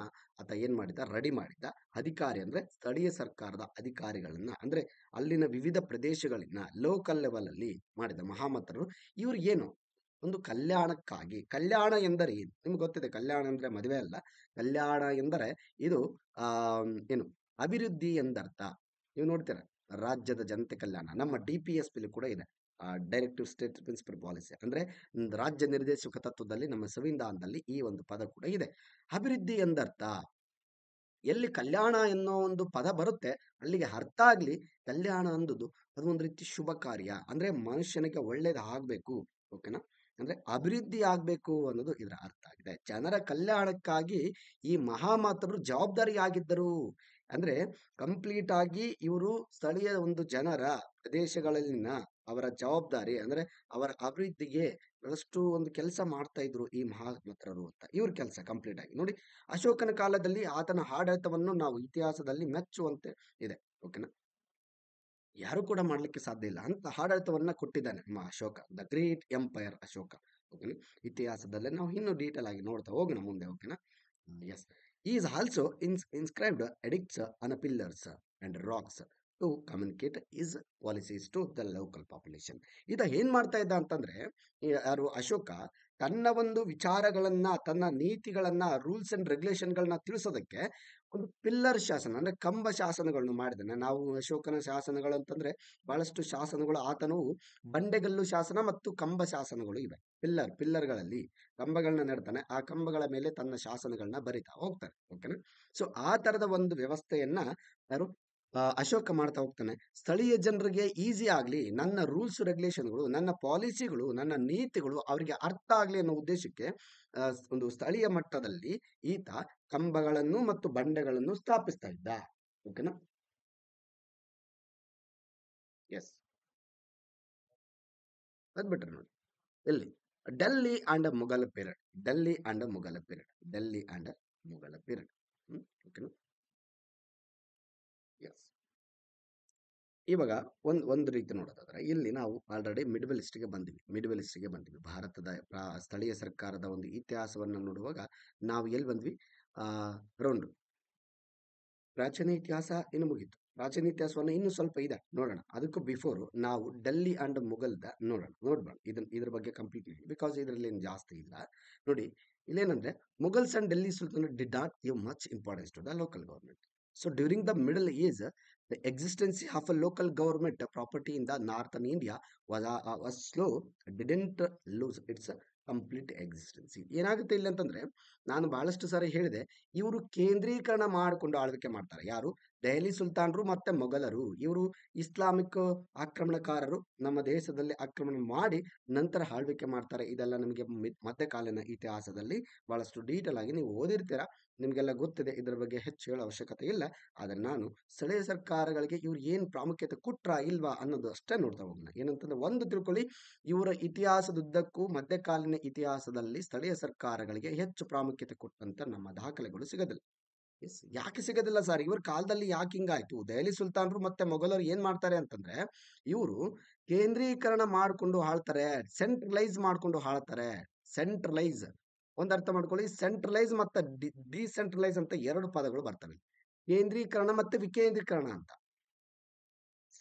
ಆತ ಏನ್ ಮಾಡಿದ? ರೆಡಿ ಮಾಡಿದ್ದ. ಅಧಿಕಾರಿ ಅಂದ್ರೆ ಸ್ಥಳೀಯ ಸರ್ಕಾರದ ಅಧಿಕಾರಿಗಳನ್ನ, ಅಂದ್ರೆ ಅಲ್ಲಿನ ವಿವಿಧ ಪ್ರದೇಶಗಳನ್ನ ಲೋಕಲ್ ಲೆವೆಲ್ ಅಲ್ಲಿ ಮಾಡಿದ ಮಹಾಮತರು. ಇವ್ರು ಏನು? ಒಂದು ಕಲ್ಯಾಣಕ್ಕಾಗಿ. ಕಲ್ಯಾಣ ಎಂದರೆ ಏನು ನಿಮ್ಗೆ ಗೊತ್ತಿದೆ? ಕಲ್ಯಾಣ ಅಂದ್ರೆ ಮದುವೆ ಅಲ್ಲ. ಕಲ್ಯಾಣ ಎಂದರೆ ಇದು ಆ ಏನು ಅಭಿವೃದ್ಧಿ ಎಂದರ್ಥ. ನೀವು ನೋಡ್ತೀರ, ರಾಜ್ಯದ ಜನತೆ ಕಲ್ಯಾಣ ನಮ್ಮ DPSP ಕೂಡ ಇದೆ. ಡೈರೆಕ್ಟಿವ್ ಸ್ಟೇಟ್ ಪ್ರಿನ್ಸಿಪಲ್ ಪಾಲಿಸಿ ಅಂದ್ರೆ ರಾಜ್ಯ ನಿರ್ದೇಶಕ ತತ್ವದಲ್ಲಿ ನಮ್ಮ ಸಂವಿಧಾನದಲ್ಲಿ ಈ ಒಂದು ಪದ ಕೂಡ ಇದೆ. ಅಭಿವೃದ್ಧಿ ಎಂದರ್ಥ ಎಲ್ಲಿ ಕಲ್ಯಾಣ ಎನ್ನೋ ಒಂದು ಪದ ಬರುತ್ತೆ ಅಲ್ಲಿಗೆ ಅರ್ಥ ಆಗ್ಲಿ ಕಲ್ಯಾಣ ಅಂದುದು ಅದು ಒಂದು ರೀತಿ ಶುಭ ಕಾರ್ಯ ಅಂದ್ರೆ ಮನುಷ್ಯನಿಗೆ ಒಳ್ಳೇದು ಆಗ್ಬೇಕು. ಓಕೆನಾ? ಅಂದ್ರೆ ಅಭಿವೃದ್ಧಿ ಆಗ್ಬೇಕು ಅನ್ನೋದು ಇದರ ಅರ್ಥ ಆಗಿದೆ. ಜನರ ಕಲ್ಯಾಣಕ್ಕಾಗಿ ಈ ಮಹಾಮಾತರು ಜವಾಬ್ದಾರಿಯಾಗಿದ್ದರು. ಅಂದ್ರೆ ಕಂಪ್ಲೀಟ್ ಆಗಿ ಇವರು ಸ್ಥಳೀಯ ಒಂದು ಜನರ ಪ್ರದೇಶಗಳಲ್ಲಿನ ಅವರ ಜವಾಬ್ದಾರಿ ಅಂದ್ರೆ ಅವರ ಅಭಿವೃದ್ಧಿಗೆ ಅಷ್ಟು ಒಂದು ಕೆಲಸ ಮಾಡ್ತಾ ಇದ್ರು ಈ ಮಹಾಮಾತರು ಅಂತ ಇವ್ರ ಕೆಲಸ ಕಂಪ್ಲೀಟ್ ಆಗಿ ನೋಡಿ. ಅಶೋಕನ ಕಾಲದಲ್ಲಿ ಆತನ ಆಡಳಿತವನ್ನು ನಾವು ಇತಿಹಾಸದಲ್ಲಿ ಮೆಚ್ಚುವಂತೆ ಇದೆ. ಓಕೆನಾ? ಯಾರು ಕೂಡ ಮಾಡ್ಲಿಕ್ಕೆ ಸಾಧ್ಯ ಇಲ್ಲ ಅಂತ ಆಡಳಿತವನ್ನ ಕೊಟ್ಟಿದ್ದಾನೆ ನಮ್ಮ Ashoka, the great empire Ashoka. ಓಕೆನಾ? ಇತಿಹಾಸದಲ್ಲೇ ನಾವು ಇನ್ನೂ ಡೀಟೇಲ್ ಆಗಿ ನೋಡ್ತಾ ಹೋಗೋಣ ಮುಂದೆ. ಓಕೆನಾ? Yes, is also inscribed edicts on pillars and rocks to communicate his policies to the local population. ಇದ ಏನ್ ಮಾಡ್ತಾ ಇದ್ದ ಅಂತಂದ್ರೆ ಯಾರು ಅಶೋಕ ತನ್ನ ಒಂದು ವಿಚಾರಗಳನ್ನ ತನ್ನ ನೀತಿಗಳನ್ನ ರೂಲ್ಸ್ ಅಂಡ್ ರೆಗ್ಯುಲೇಷನ್ಗಳನ್ನ ತಿಳಿಸೋದಕ್ಕೆ ಒಂದು ಪಿಲ್ಲರ್ ಶಾಸನ ಅಂದ್ರೆ ಕಂಬ ಶಾಸನಗಳನ್ನು ಮಾಡಿದ್ದಾನೆ. ನಾವು ಅಶೋಕನ ಶಾಸನಗಳು ಅಂತಂದ್ರೆ ಬಹಳಷ್ಟು ಶಾಸನಗಳು ಆತನು ಬಂಡೆಗಲ್ಲು ಶಾಸನ ಮತ್ತು ಕಂಬ ಶಾಸನಗಳು ಇವೆ. ಪಿಲ್ಲರ್ಗಳಲ್ಲಿ ಕಂಬಗಳನ್ನ ನೆಡ್ತಾನೆ, ಆ ಕಂಬಗಳ ಮೇಲೆ ತನ್ನ ಶಾಸನಗಳನ್ನ ಬರಿತಾ ಹೋಗ್ತಾನೆ. ಓಕೆನಾ? ಸೊ ಆ ತರದ ಒಂದು ವ್ಯವಸ್ಥೆಯನ್ನ ಯಾರು ಅಶೋಕ ಮಾಡ್ತಾ ಹೋಗ್ತಾನೆ. ಸ್ಥಳೀಯ ಜನರಿಗೆ ಈಸಿ ಆಗ್ಲಿ, ನನ್ನ ರೂಲ್ಸ್ ರೆಗ್ಯುಲೇಷನ್ಗಳು ನನ್ನ ಪಾಲಿಸಿಗಳು ನನ್ನ ನೀತಿಗಳು ಅವರಿಗೆ ಅರ್ಥ ಆಗ್ಲಿ ಅನ್ನೋ ಉದ್ದೇಶಕ್ಕೆ ಒಂದು ಸ್ಥಳೀಯ ಮಟ್ಟದಲ್ಲಿ ಈತ ಕಂಬಗಳನ್ನು ಮತ್ತು ಬಂಡೆಗಳನ್ನು ಸ್ಥಾಪಿಸ್ತಾ ಇದ್ದ. ಓಕೆನಾ? ಎಸ್, ಅದ್ಬಿಟ್ರೆ ನೋಡಿ ಎಲ್ಲಿ Delhi and Mughal period, Delhi and Mughal period, Delhi and Mughal period. ಓಕೆನಾ? ಎಸ್, ಇವಾಗ ಒಂದು ರೀತಿ ನೋಡೋದಾದ್ರೆ ಇಲ್ಲಿ ನಾವು ಆಲ್ರೆಡಿ ಮಿಡ್ಲ್ ಈಸ್ಟ್ಗೆ ಬಂದಿವಿ. ಭಾರತದ ಸ್ಥಳೀಯ ಸರ್ಕಾರದ ಒಂದು ಇತಿಹಾಸವನ್ನು ನೋಡುವಾಗ ನಾವು ಎಲ್ಲಿ ಬಂದ್ವಿ? ರೌಂಡ್ ಪ್ರಾಚೀನ ಇತಿಹಾಸ ಇನ್ನು ಮುಗೀತು. ಪ್ರಾಚೀನ ಇತಿಹಾಸವನ್ನು ಇನ್ನು ಸ್ವಲ್ಪ ಇದೆ ನೋಡೋಣ. ಅದಕ್ಕೂ ಬಿಫೋರ್ ನಾವು ಡೆಲ್ಲಿ ಅಂಡ್ ಮುಘಲ್ದ ನೋಡ್ಬೇಡ ಇದ್ರ ಬಗ್ಗೆ ಕಂಪ್ಲೀಟ್ ಬಿಕಾಸ್ ಇದರಲ್ಲಿ ಏನು ಜಾಸ್ತಿ ಇಲ್ಲ. ನೋಡಿ ಇಲ್ಲೇನಂದ್ರೆ Mughals and Delhi sultan did not give much importance to the local government. So during the Middle Age, the existence of a local government property in the northern India was slow, didn't lose its complete existence. ಏನಾಗುತ್ತೆ ಇಲ್ಲಿ ಅಂತಂದ್ರೆ ನಾನು ಬಹಳಷ್ಟು ಸಾರಿ ಹೇಳಿದೆ, ಇವರು ಕೇಂದ್ರೀಕರಣ ಮಾಡಿಕೊಂಡು ಆಳ್ವಿಕೆ ಮಾಡ್ತಾರೆ. ಯಾರು? ದೆಹಲಿ ಸುಲ್ತಾನರು ಮತ್ತೆ ಮೊಘಲರು. ಇವರು ಇಸ್ಲಾಮಿಕ್ ಆಕ್ರಮಣಕಾರರು ನಮ್ಮ ದೇಶದಲ್ಲಿ ಆಕ್ರಮಣ ಮಾಡಿ ನಂತರ ಆಳ್ವಿಕೆ ಮಾಡ್ತಾರೆ. ಇದೆಲ್ಲ ನಮಗೆ ಮಧ್ಯಕಾಲೀನ ಇತಿಹಾಸದಲ್ಲಿ ಬಹಳಷ್ಟು ಡೀಟೇಲ್ ಆಗಿ ನೀವು ಓದಿರ್ತೀರಾ, ನಿಮಗೆಲ್ಲ ಗೊತ್ತಿದೆ. ಇದರ ಬಗ್ಗೆ ಹೆಚ್ಚು ಹೇಳೋ ಅವಶ್ಯಕತೆ ಇಲ್ಲ. ಆದರೆ ನಾನು ಸ್ಥಳೀಯ ಸರ್ಕಾರಗಳಿಗೆ ಇವ್ರು ಏನು ಪ್ರಾಮುಖ್ಯತೆ ಕೊಟ್ರಾ ಇಲ್ವಾ ಅನ್ನೋದು ಅಷ್ಟೇ ನೋಡ್ತಾ ಹೋಗೋಣ. ಏನಂತಂದ್ರೆ ಒಂದು ತಿಳ್ಕೊಳ್ಳಿ, ಇವರ ಇತಿಹಾಸದುದ್ದಕ್ಕೂ ಮಧ್ಯಕಾಲೀನ ಇತಿಹಾಸದಲ್ಲಿ ಸ್ಥಳೀಯ ಸರ್ಕಾರಗಳಿಗೆ ಹೆಚ್ಚು ಪ್ರಾಮುಖ್ಯತೆ ಕೊಟ್ಟಂತ ನಮ್ಮ ದಾಖಲೆಗಳು ಸಿಗೋದಿಲ್ಲ. ಯಾಕೆ ಸಿಗೋದಿಲ್ಲ ಸರ್? ಇವ್ರ ಕಾಲದಲ್ಲಿ ಯಾಕೆ ಹಿಂಗಾಯ್ತು? ದೆಹಲಿ ಸುಲ್ತಾನರು ಮತ್ತೆ ಮೊಘಲರು ಏನ್ ಮಾಡ್ತಾರೆ ಅಂತಂದ್ರೆ ಇವರು ಕೇಂದ್ರೀಕರಣ ಮಾಡ್ಕೊಂಡು ಆಳ್ತಾರೆ, ಸೆಂಟ್ರಲೈಸ್ ಮಾಡ್ಕೊಂಡು ಆಳ್ತಾರೆ. ಸೆಂಟ್ರಲೈಸ್ ಒಂದ್ ಅರ್ಥ ಮಾಡ್ಕೊಳ್ಳಿ, ಸೆಂಟ್ರಲೈಸ್ ಮತ್ತೆ ಡಿಸೆಂಟ್ರಲೈಸ್ ಅಂತ ಎರಡು ಪದಗಳು ಬರ್ತವೆ. ಕೇಂದ್ರೀಕರಣ ಮತ್ತೆ ವಿಕೇಂದ್ರೀಕರಣ ಅಂತ.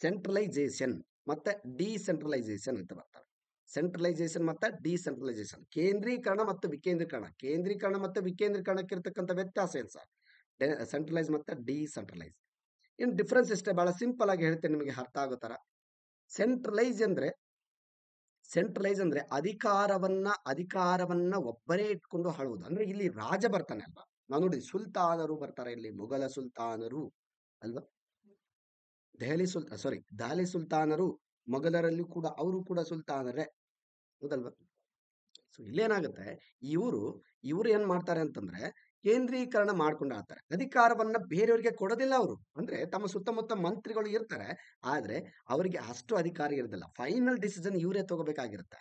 ಸೆಂಟ್ರಲೈಸೇಷನ್ ಮತ್ತೆ ಡಿಸೆಂಟ್ರಲೈಸೇಷನ್ ಅಂತ ಬರ್ತವೆ. ಸೆಂಟ್ರಲೈಸೇಷನ್ ಮತ್ತೆ ಡಿಸೆಂಟ್ರಲೈಸೇಷನ್, ಕೇಂದ್ರೀಕರಣ ಮತ್ತು ವಿಕೇಂದ್ರೀಕರಣ. ಕೇಂದ್ರೀಕರಣ ಮತ್ತೆ ವಿಕೇಂದ್ರೀಕರಣಕ್ಕೆ ಇರ್ತಕ್ಕಂಥ ವ್ಯತ್ಯಾಸ ಏನ್ ಸರ್? ಸೆಂಟ್ರಲೈಸ್ ಮತ್ತೆ ಡಿಸೆಂಟ್ರಲೈಸ್. ಇನ್ ಡಿಫ್ರೆನ್ಸ್ ಇಷ್ಟೇ, ಬಹಳ ಸಿಂಪಲ್ ಆಗಿ ಹೇಳ್ತೇನೆ, ನಿಮಗೆ ಅರ್ಥ ಆಗೋ ತರ. ಸೆಂಟ್ರಲೈಸ್ ಅಂದ್ರೆ ಅಧಿಕಾರವನ್ನ ಒಬ್ಬರೇ ಇಟ್ಕೊಂಡು ಆಳುವುದು. ಅಂದ್ರೆ ಇಲ್ಲಿ ರಾಜ ಬರ್ತಾನೆ ಅಲ್ವಾ? ನಾವು ನೋಡಿ ಸುಲ್ತಾನರು ಬರ್ತಾರೆ ಇಲ್ಲಿ, ಮೊಘಲ ಸುಲ್ತಾನರು ಅಲ್ವಾ? ದೆಹಲಿ ಸುಲ್ತಾನರು, ಮೊಘಲರಲ್ಲಿ ಕೂಡ ಅವರು ಕೂಡ ಸುಲ್ತಾನರೇ, ಹೌದಲ್ವಾ? ಸೊ ಇಲ್ಲೇನಾಗುತ್ತೆ, ಇವರು ಏನ್ ಮಾಡ್ತಾರೆ ಅಂತಂದ್ರೆ ಕೇಂದ್ರೀಕರಣ ಮಾಡ್ಕೊಂಡು ಆಡ್ತಾರೆ. ಅಧಿಕಾರವನ್ನ ಬೇರೆಯವರಿಗೆ ಕೊಡೋದಿಲ್ಲ ಅವರು. ಅಂದ್ರೆ ತಮ್ಮ ಸುತ್ತಮುತ್ತ ಮಂತ್ರಿಗಳು ಇರ್ತಾರೆ, ಆದ್ರೆ ಅವರಿಗೆ ಅಷ್ಟು ಅಧಿಕಾರ ಇರೋದಿಲ್ಲ. ಫೈನಲ್ ಡಿಸಿಷನ್ ಇವರೇ ತಗೋಬೇಕಾಗಿರುತ್ತೆ.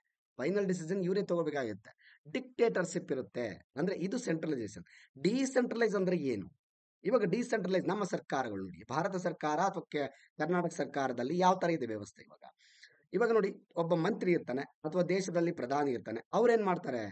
ಡಿಕ್ಟೇಟರ್ಶಿಪ್ ಇರುತ್ತೆ. ಅಂದ್ರೆ ಇದು ಸೆಂಟ್ರಲೈಸೇಷನ್. ಡಿಸೆಂಟ್ರಲೈಸ್ ಅಂದ್ರೆ ಏನು? ಇವಾಗ ಡಿಸೆಂಟ್ರಲೈಸ್ ನಮ್ಮ ಸರ್ಕಾರಗಳು ನೋಡಿ, ಭಾರತ ಸರ್ಕಾರ ಅಥವಾ ಕರ್ನಾಟಕ ಸರ್ಕಾರದಲ್ಲಿ ಯಾವ ತರ ಇದೆ ವ್ಯವಸ್ಥೆ? ಇವಾಗ ನೋಡಿ, ಒಬ್ಬ ಮಂತ್ರಿ ಇರ್ತಾನೆ ಅಥವಾ ದೇಶದಲ್ಲಿ ಪ್ರಧಾನಿ ಇರ್ತಾನೆ. ಅವ್ರೇನ್ ಮಾಡ್ತಾರೆ?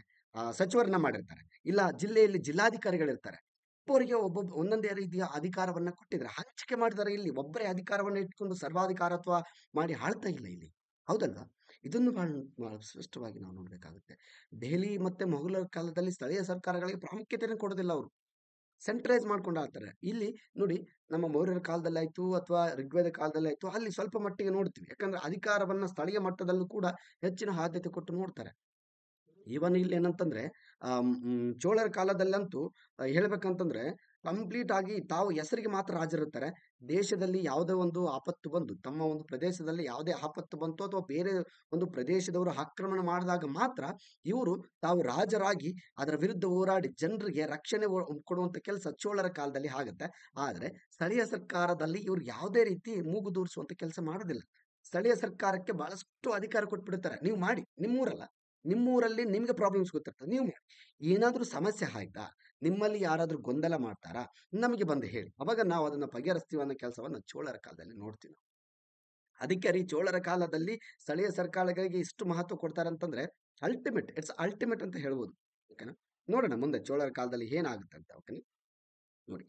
ಸಚಿವರನ್ನ ಮಾಡಿರ್ತಾರೆ. ಇಲ್ಲ ಜಿಲ್ಲೆಯಲ್ಲಿ ಜಿಲ್ಲಾಧಿಕಾರಿಗಳಿರ್ತಾರೆ. ಒಬ್ಬರಿಗೆ ಒಂದೊಂದೇ ರೀತಿಯ ಅಧಿಕಾರವನ್ನ ಕೊಟ್ಟಿದ್ದಾರೆ, ಹಂಚಿಕೆ ಮಾಡಿದ್ದಾರೆ. ಇಲ್ಲಿ ಒಬ್ಬರೇ ಅಧಿಕಾರವನ್ನ ಇಟ್ಕೊಂಡು ಸರ್ವಾಧಿಕಾರತ್ವ ಮಾಡಿ ಆಳ್ತಾ ಇಲ್ಲ ಇಲ್ಲಿ, ಹೌದಲ್ವಾ? ಇದನ್ನು ಬಹಳ ಸ್ಪಷ್ಟವಾಗಿ ನಾವು ನೋಡ್ಬೇಕಾಗುತ್ತೆ. ದೆಹಲಿ ಮತ್ತೆ ಮೊಘಲರ ಕಾಲದಲ್ಲಿ ಸ್ಥಳೀಯ ಸರ್ಕಾರಗಳಿಗೆ ಪ್ರಾಮುಖ್ಯತೆಯನ್ನು ಕೊಡೋದಿಲ್ಲ ಅವರು. ಸೆಂಟ್ರಲೈಸ್ ಮಾಡ್ಕೊಂಡು ಆಳ್ತಾರೆ. ಇಲ್ಲಿ ನೋಡಿ, ನಮ್ಮ ಮೌರ್ಯರ ಕಾಲದಲ್ಲಾಯ್ತು ಅಥವಾ ಋಗ್ವೇದ ಕಾಲದಲ್ಲಾಯ್ತು, ಅಲ್ಲಿ ಸ್ವಲ್ಪ ಮಟ್ಟಿಗೆ ನೋಡ್ತೀವಿ. ಯಾಕಂದ್ರೆ ಅಧಿಕಾರವನ್ನ ಸ್ಥಳೀಯ ಮಟ್ಟದಲ್ಲೂ ಕೂಡ ಹೆಚ್ಚಿನ ಆದ್ಯತೆ ಕೊಟ್ಟು ನೋಡ್ತಾರೆ. ಇವನ್ ಇಲ್ಲಿ ಏನಂತಂದ್ರೆ ಚೋಳರ ಕಾಲದಲ್ಲಂತೂ ಹೇಳ್ಬೇಕಂತಂದ್ರೆ ಕಂಪ್ಲೀಟ್ ಆಗಿ ತಾವು ಹೆಸರಿಗೆ ಮಾತ್ರ ರಾಜರಿರ್ತಾರೆ. ದೇಶದಲ್ಲಿ ಯಾವುದೇ ಒಂದು ಆಪತ್ತು ಬಂದು, ತಮ್ಮ ಒಂದು ಪ್ರದೇಶದಲ್ಲಿ ಯಾವುದೇ ಆಪತ್ತು ಬಂತು ಅಥವಾ ಬೇರೆ ಒಂದು ಪ್ರದೇಶದವರು ಆಕ್ರಮಣ ಮಾಡಿದಾಗ ಮಾತ್ರ ಇವರು ತಾವು ರಾಜರಾಗಿ ಅದರ ವಿರುದ್ಧ ಹೋರಾಡಿ ಜನರಿಗೆ ರಕ್ಷಣೆ ಕೊಡುವಂತ ಕೆಲಸ ಚೋಳರ ಕಾಲದಲ್ಲಿ ಆಗುತ್ತೆ. ಆದ್ರೆ ಸ್ಥಳೀಯ ಸರ್ಕಾರದಲ್ಲಿ ಇವ್ರು ಯಾವುದೇ ರೀತಿ ಮೂಗು ದೂರಿಸುವಂತ ಕೆಲಸ ಮಾಡೋದಿಲ್ಲ. ಸ್ಥಳೀಯ ಸರ್ಕಾರಕ್ಕೆ ಬಹಳಷ್ಟು ಅಧಿಕಾರ ಕೊಟ್ಬಿಡ್ತಾರೆ. ನೀವು ಮಾಡಿ, ನಿಮ್ಮೂರಲ್ಲಿ ನಿಮ್ಗೆ ಪ್ರಾಬ್ಲಮ್ಸ್ ಗೊತ್ತಿರ್ತದೆ, ನೀವು ಮಾಡಿ. ಏನಾದ್ರೂ ಸಮಸ್ಯೆ ಆಯ್ತಾ, ನಿಮ್ಮಲ್ಲಿ ಯಾರಾದ್ರೂ ಗೊಂದಲ ಮಾಡ್ತಾರಾ, ನಮಗೆ ಬಂದು ಹೇಳಿ, ಅವಾಗ ನಾವು ಅದನ್ನ ಬಗೆಹರಿಸ್ತೀವಿ ಅನ್ನೋ ಕೆಲಸವನ್ನ ಚೋಳರ ಕಾಲದಲ್ಲಿ ನೋಡ್ತೀವಿ ನಾವು. ಅದಕ್ಕೆ ರೀ ಚೋಳರ ಕಾಲದಲ್ಲಿ ಸ್ಥಳೀಯ ಸರ್ಕಾರಗಳಿಗೆ ಇಷ್ಟು ಮಹತ್ವ ಕೊಡ್ತಾರೆ ಅಂತಂದ್ರೆ ಇಟ್ಸ್ ಅಲ್ಟಿಮೇಟ್ ಅಂತ ಹೇಳ್ಬೋದು. ಓಕೆನಾ? ನೋಡೋಣ ಮುಂದೆ ಚೋಳರ ಕಾಲದಲ್ಲಿ ಏನಾಗುತ್ತೆ ಅಂತ. ಓಕೆನಾ? ನೋಡಿ,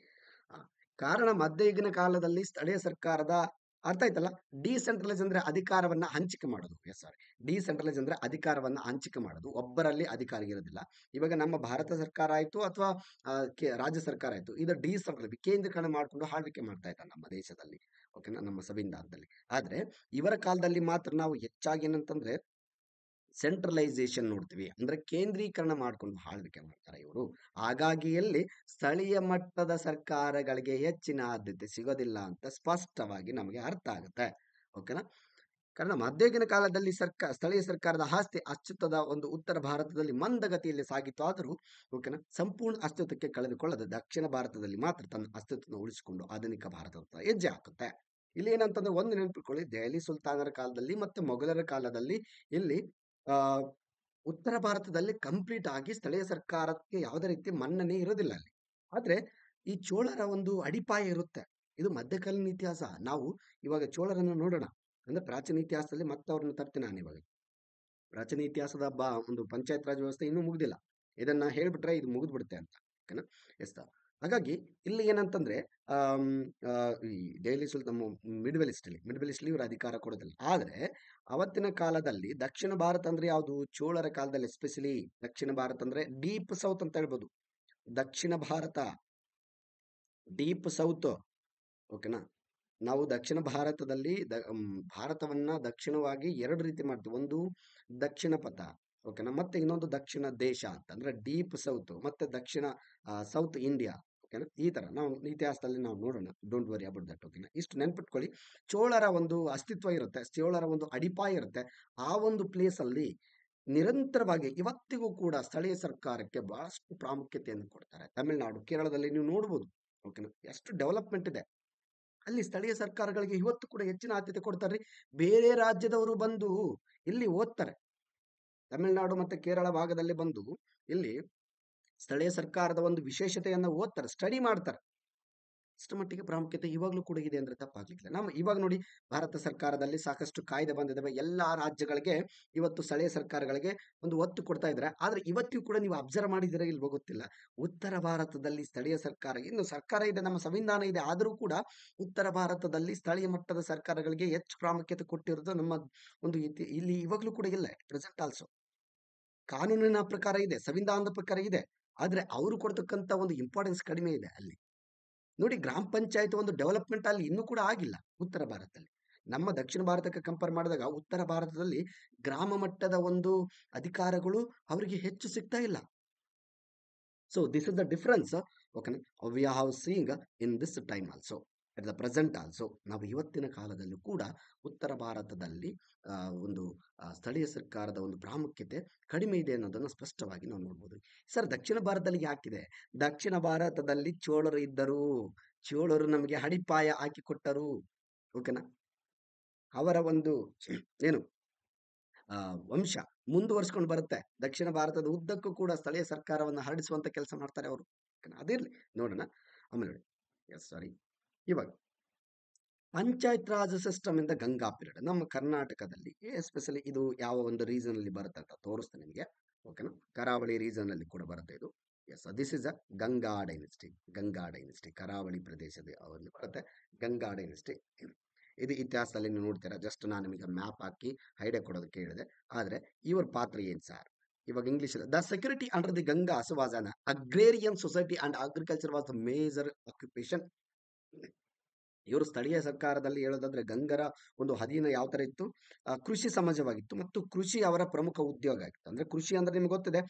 ಆ, ಕಾರಣ ಮಧ್ಯ ಈಗಿನ ಕಾಲದಲ್ಲಿ ಸ್ಥಳೀಯ ಸರ್ಕಾರದ ಅರ್ಥ ಆಯ್ತಲ್ಲ. ಡಿಸೆಂಟ್ರಲೈಸ್ ಅಂದ್ರೆ ಅಧಿಕಾರವನ್ನ ಹಂಚಿಕೆ ಮಾಡೋದು. ಸಾರಿ, ಡಿಸೆಂಟ್ರಲೈಸ್ ಅಂದ್ರೆ ಅಧಿಕಾರವನ್ನ ಹಂಚಿಕೆ ಮಾಡೋದು, ಒಬ್ಬರಲ್ಲಿ ಅಧಿಕಾರ ಇರೋದಿಲ್ಲ. ಇವಾಗ ನಮ್ಮ ಭಾರತ ಸರ್ಕಾರ ಆಯ್ತು ಅಥವಾ ರಾಜ್ಯ ಸರ್ಕಾರ ಆಯ್ತು, ಇದು ಡಿಸೆಂಟ್ರಲೈಸ್ ವಿಕೇಂದ್ರೀಕರಣ ಮಾಡ್ಕೊಂಡು ಆಳ್ವಿಕೆ ಮಾಡ್ತಾ ಇದ್ದಾರೆ ನಮ್ಮ ದೇಶದಲ್ಲಿ. ಓಕೆನಾ? ನಮ್ಮ ಸಂವಿಧಾನದಲ್ಲಿ. ಆದ್ರೆ ಇವರ ಕಾಲದಲ್ಲಿ ಮಾತ್ರ ನಾವು ಹೆಚ್ಚಾಗಿ ಏನಂತಂದ್ರೆ ಸೆಂಟ್ರಲೈಸೇಷನ್ ನೋಡ್ತೀವಿ. ಅಂದ್ರೆ ಕೇಂದ್ರೀಕರಣ ಮಾಡ್ಕೊಂಡು ಆಳ್ವಿಕೆ ಮಾಡ್ತಾರೆ ಇವರು. ಹಾಗಾಗಿ ಎಲ್ಲಿ ಸ್ಥಳೀಯ ಮಟ್ಟದ ಸರ್ಕಾರಗಳಿಗೆ ಹೆಚ್ಚಿನ ಆದ್ಯತೆ ಸಿಗೋದಿಲ್ಲ ಅಂತ ಸ್ಪಷ್ಟವಾಗಿ ನಮಗೆ ಅರ್ಥ ಆಗುತ್ತೆ. ಓಕೆನಾ? ಕಾರಣ ಮಧ್ಯಯುಗೀನ ಕಾಲದಲ್ಲಿ ಸ್ಥಳೀಯ ಸರ್ಕಾರದ ಆಸ್ತಿ ಅಸ್ತಿತ್ವದ ಒಂದು ಉತ್ತರ ಭಾರತದಲ್ಲಿ ಮಂದಗತಿಯಲ್ಲಿ ಸಾಗಿತ್ತು. ಆದರೂ ಓಕೆನಾ, ಸಂಪೂರ್ಣ ಅಸ್ತಿತ್ವಕ್ಕೆ ಕಳೆದುಕೊಳ್ಳದೆ ದಕ್ಷಿಣ ಭಾರತದಲ್ಲಿ ಮಾತ್ರ ತನ್ನ ಅಸ್ತಿತ್ವವನ್ನು ಉಳಿಸಿಕೊಂಡು ಆಧುನಿಕ ಭಾರತದ ಹೆಜ್ಜೆ ಹಾಕುತ್ತೆ. ಇಲ್ಲಿ ಏನಂತಂದ್ರೆ ಒಂದು ನೆನಪಿಕೊಳ್ಳಿ, ದೆಹಲಿ ಸುಲ್ತಾನರ ಕಾಲದಲ್ಲಿ ಮತ್ತೆ ಮೊಘಲರ ಕಾಲದಲ್ಲಿ ಇಲ್ಲಿ ಆ ಉತ್ತರ ಭಾರತದಲ್ಲಿ ಕಂಪ್ಲೀಟ್ ಆಗಿ ಸ್ಥಳೀಯ ಸರ್ಕಾರಕ್ಕೆ ಯಾವುದೇ ರೀತಿ ಮನ್ನಣೆ ಇರೋದಿಲ್ಲ ಅಲ್ಲಿ. ಆದ್ರೆ ಈ ಚೋಳರ ಒಂದು ಅಡಿಪಾಯ ಇರುತ್ತೆ. ಇದು ಮಧ್ಯಕಾಲೀನ ಇತಿಹಾಸ. ನಾವು ಇವಾಗ ಚೋಳರನ್ನು ನೋಡೋಣ. ಅಂದ್ರೆ ಪ್ರಾಚೀನ ಇತಿಹಾಸದಲ್ಲಿ ಮತ್ತೆ ಅವ್ರನ್ನ ತರ್ತೀನಿ ನಾನು ಇವಾಗ. ಪ್ರಾಚೀನ ಇತಿಹಾಸದ ಒಂದು ಪಂಚಾಯತ್ ರಾಜ್ ವ್ಯವಸ್ಥೆ ಇನ್ನೂ ಮುಗ್ದಿಲ್ಲ. ಇದನ್ನ ಹೇಳ್ಬಿಟ್ರೆ ಇದು ಮುಗಿದ್ಬಿಡುತ್ತೆ ಅಂತ. ಓಕೆನಾ? ಎಸ್. ಹಾಗಾಗಿ ಇಲ್ಲಿ ಏನಂತಂದ್ರೆ ಆಮ್, ಆ, ಈ ದೆಹಲಿ ಸುಲ್ತಾನ್ ಮಿಡ್ವೆಲಿಸ್ಟ್ ಇವರು ಅಧಿಕಾರ ಕೊಡೋದಿಲ್ಲ. ಆದ್ರೆ ಅವತ್ತಿನ ಕಾಲದಲ್ಲಿ ದಕ್ಷಿಣ ಭಾರತ ಅಂದ್ರೆ ಯಾವುದು, ಚೋಳರ ಕಾಲದಲ್ಲಿ ಎಸ್ಪೆಷಲಿ ದಕ್ಷಿಣ ಭಾರತ ಅಂದ್ರೆ ಡೀಪ್ ಸೌತ್ ಅಂತ ಹೇಳ್ಬೋದು. ದಕ್ಷಿಣ ಭಾರತ ಡೀಪ್ ಸೌತ್. ಓಕೆನಾ? ನಾವು ದಕ್ಷಿಣ ಭಾರತದಲ್ಲಿ ಭಾರತವನ್ನ ದಕ್ಷಿಣವಾಗಿ ಎರಡು ರೀತಿ ಮಾಡ್ತೀವಿ. ಒಂದು ದಕ್ಷಿಣ ಪಥ. ಓಕೆನಾ? ಮತ್ತೆ ಇನ್ನೊಂದು ದಕ್ಷಿಣ ದೇಶ ಅಂತ ಅಂದ್ರೆ ಡೀಪ್ ಸೌತ್, ಮತ್ತೆ ದಕ್ಷಿಣ ಸೌತ್ ಇಂಡಿಯಾ. ಓಕೆನಾ? ಈ ತರ ನಾವು ಇತಿಹಾಸದಲ್ಲಿ ನಾವು ನೋಡೋಣ. Don't worry about that. ಓಕೆನಾ? ಇಷ್ಟು ನೆನ್ಪಿಟ್ಕೊಳ್ಳಿ. ಚೋಳರ ಒಂದು ಅಸ್ತಿತ್ವ ಇರುತ್ತೆ, ಚೋಳರ ಒಂದು ಅಡಿಪಾಯ ಇರುತ್ತೆ. ಆ ಒಂದು ಪ್ಲೇಸ್ ಅಲ್ಲಿ ನಿರಂತರವಾಗಿ ಇವತ್ತಿಗೂ ಕೂಡ ಸ್ಥಳೀಯ ಸರ್ಕಾರಕ್ಕೆ ಬಹಳಷ್ಟು ಪ್ರಾಮುಖ್ಯತೆಯನ್ನು ಕೊಡ್ತಾರೆ. ತಮಿಳುನಾಡು, ಕೇರಳದಲ್ಲಿ ನೀವು ನೋಡ್ಬೋದು. ಓಕೆನಾ? ಎಷ್ಟು ಡೆವಲಪ್ಮೆಂಟ್ ಇದೆ ಅಲ್ಲಿ. ಸ್ಥಳೀಯ ಸರ್ಕಾರಗಳಿಗೆ ಇವತ್ತು ಕೂಡ ಹೆಚ್ಚಿನ ಆದ್ಯತೆ ಕೊಡ್ತಾರೆ. ಬೇರೆ ರಾಜ್ಯದವರು ಬಂದು ಇಲ್ಲಿ ಓದ್ತಾರೆ. ತಮಿಳುನಾಡು ಮತ್ತೆ ಕೇರಳ ಭಾಗದಲ್ಲಿ ಬಂದು ಇಲ್ಲಿ ಸ್ಥಳೀಯ ಸರ್ಕಾರದ ಒಂದು ವಿಶೇಷತೆಯನ್ನ ಓದ್ತಾರೆ, ಸ್ಟಡಿ ಮಾಡ್ತಾರೆ. ಅಷ್ಟು ಮಟ್ಟಿಗೆ ಪ್ರಾಮುಖ್ಯತೆ ಇವಾಗಲೂ ಕೂಡ ಇದೆ ಅಂದ್ರೆ ತಪ್ಪಾಗ್ಲಿಕ್ಕಿಲ್ಲ. ನಮ್ಮ ಇವಾಗ ನೋಡಿ, ಭಾರತ ಸರ್ಕಾರದಲ್ಲಿ ಸಾಕಷ್ಟು ಕಾಯ್ದೆ ಬಂದಿದ್ದಾವೆ. ಎಲ್ಲಾ ರಾಜ್ಯಗಳಿಗೆ ಇವತ್ತು ಸ್ಥಳೀಯ ಸರ್ಕಾರಗಳಿಗೆ ಒಂದು ಒತ್ತು ಕೊಡ್ತಾ ಇದ್ದಾರೆ. ಆದ್ರೆ ಇವತ್ತಿಗೂ ಕೂಡ ನೀವು ಅಬ್ಸರ್ವ್ ಮಾಡಿದಿರ ಇಲ್ವೋ ಗೊತ್ತಿಲ್ಲ, ಉತ್ತರ ಭಾರತದಲ್ಲಿ ಸ್ಥಳೀಯ ಸರ್ಕಾರ, ಇನ್ನು ಸರ್ಕಾರ ಇದೆ, ನಮ್ಮ ಸಂವಿಧಾನ ಇದೆ, ಆದರೂ ಕೂಡ ಉತ್ತರ ಭಾರತದಲ್ಲಿ ಸ್ಥಳೀಯ ಮಟ್ಟದ ಸರ್ಕಾರಗಳಿಗೆ ಹೆಚ್ಚು ಪ್ರಾಮುಖ್ಯತೆ ಕೊಟ್ಟಿರೋದು ನಮ್ಮ ಒಂದು ಇಲ್ಲಿ ಇವಾಗಲೂ ಕೂಡ ಇಲ್ಲ. ಪ್ರೆಸೆಂಟ್ ಆಲ್ಸೋ ಕಾನೂನಿನ ಪ್ರಕಾರ ಇದೆ, ಸಂವಿಧಾನದ ಪ್ರಕಾರ ಇದೆ. ಆದ್ರೆ ಅವರು ಕೊಡ್ತಕ್ಕಂತ ಒಂದು ಇಂಪಾರ್ಟೆನ್ಸ್ ಕಡಿಮೆ ಇದೆ ಅಲ್ಲಿ. ನೋಡಿ, ಗ್ರಾಮ ಪಂಚಾಯತ್ ಒಂದು ಡೆವಲಪ್ಮೆಂಟ್ ಅಲ್ಲಿ ಇನ್ನೂ ಕೂಡ ಆಗಿಲ್ಲ ಉತ್ತರ ಭಾರತದಲ್ಲಿ. ನಮ್ಮ ದಕ್ಷಿಣ ಭಾರತಕ್ಕೆ ಕಂಪೇರ್ ಮಾಡಿದಾಗ ಉತ್ತರ ಭಾರತದಲ್ಲಿ ಗ್ರಾಮ ಮಟ್ಟದ ಒಂದು ಅಧಿಕಾರಗಳು ಅವರಿಗೆ ಹೆಚ್ಚು ಸಿಗ್ತಾ ಇಲ್ಲ. So this is the difference. Okay, we have seeing in this time also, at the present also. ನಾವು ಇವತ್ತಿನ ಕಾಲದಲ್ಲೂ ಕೂಡ ಉತ್ತರ ಭಾರತದಲ್ಲಿ ಒಂದು ಸ್ಥಳೀಯ ಸರ್ಕಾರದ ಒಂದು ಪ್ರಾಮುಖ್ಯತೆ ಕಡಿಮೆ ಇದೆ ಅನ್ನೋದನ್ನು ಸ್ಪಷ್ಟವಾಗಿ ನಾವು ನೋಡ್ಬೋದು. ಸರ್, ದಕ್ಷಿಣ ಭಾರತದಲ್ಲಿ ಯಾಕಿದೆ? ದಕ್ಷಿಣ ಭಾರತದಲ್ಲಿ ಚೋಳರು ಇದ್ದರು. ಚೋಳರು ನಮಗೆ ಅಡಿಪಾಯ ಹಾಕಿಕೊಟ್ಟರು. ಓಕೆನಾ? ಅವರ ಒಂದು ಏನು ವಂಶ ಮುಂದುವರ್ಸ್ಕೊಂಡು ಬರುತ್ತೆ. ದಕ್ಷಿಣ ಭಾರತದ ಉದ್ದಕ್ಕೂ ಕೂಡ ಸ್ಥಳೀಯ ಸರ್ಕಾರವನ್ನು ಹರಡಿಸುವಂತ ಕೆಲಸ ಮಾಡ್ತಾರೆ ಅವರು. ಅದಿರ್ಲಿ, ನೋಡೋಣ ಆಮೇಲೆ. ಸಾರಿ, ಇವಾಗ ಪಂಚಾಯತ್ ರಾಜ್ ಸಿಸ್ಟಮ್ ಇಂದ ಗಂಗಾ ಪೀರಿಯಡ್ ನಮ್ಮ ಕರ್ನಾಟಕದಲ್ಲಿ ಎಸ್ಪೆಷಲಿ ಇದು ಯಾವ ಒಂದು ರೀಸನ್ ಅಲ್ಲಿ ಬರುತ್ತೆ ಅಂತ ತೋರಿಸ್ತೇನೆ ನಿಮಗೆ. ಓಕೆನಾ? ಕರಾವಳಿ ರೀಸನ್ ಅಲ್ಲಿ ಕೂಡ ಬರುತ್ತೆ ಇದು. Yes, this is a Ganga dynasty. Ganga dynasty ಕರಾವಳಿ ಪ್ರದೇಶದ ಅವರಲ್ಲಿ ಬರುತ್ತೆ. ಗಂಗಾ ಡೈನೆಸ್ಟಿ ಇದು ಇತಿಹಾಸದಲ್ಲಿ ನೀವು ನೋಡ್ತೀರಾ. ಜಸ್ಟ್ ನಾನು ನಿಮಗೆ ಮ್ಯಾಪ್ ಹಾಕಿ ಐಡಿಯಾ ಕೊಡೋದಕ್ಕೆ ಹೇಳಿದೆ. ಆದ್ರೆ ಇವ್ರ ಪಾತ್ರ ಏನ್ ಸರ್? ಇವಾಗ English the security under the Gangas was an agrarian society and agriculture was the major occupation. ಇವರು ಸ್ಥಳೀಯ ಸರ್ಕಾರದಲ್ಲಿ ಹೇಳೋದಾದ್ರೆ ಗಂಗರ ಒಂದು ಅಧೀನ ಯಾವ ತರ ಇತ್ತು, ಕೃಷಿ ಸಮಾಜವಾಗಿತ್ತು ಮತ್ತು ಕೃಷಿ ಅವರ ಪ್ರಮುಖ ಉದ್ಯೋಗ ಆಗಿತ್ತು. ಅಂದ್ರೆ ಕೃಷಿ ಅಂದ್ರೆ ನಿಮ್ಗೆ ಗೊತ್ತಿದೆ,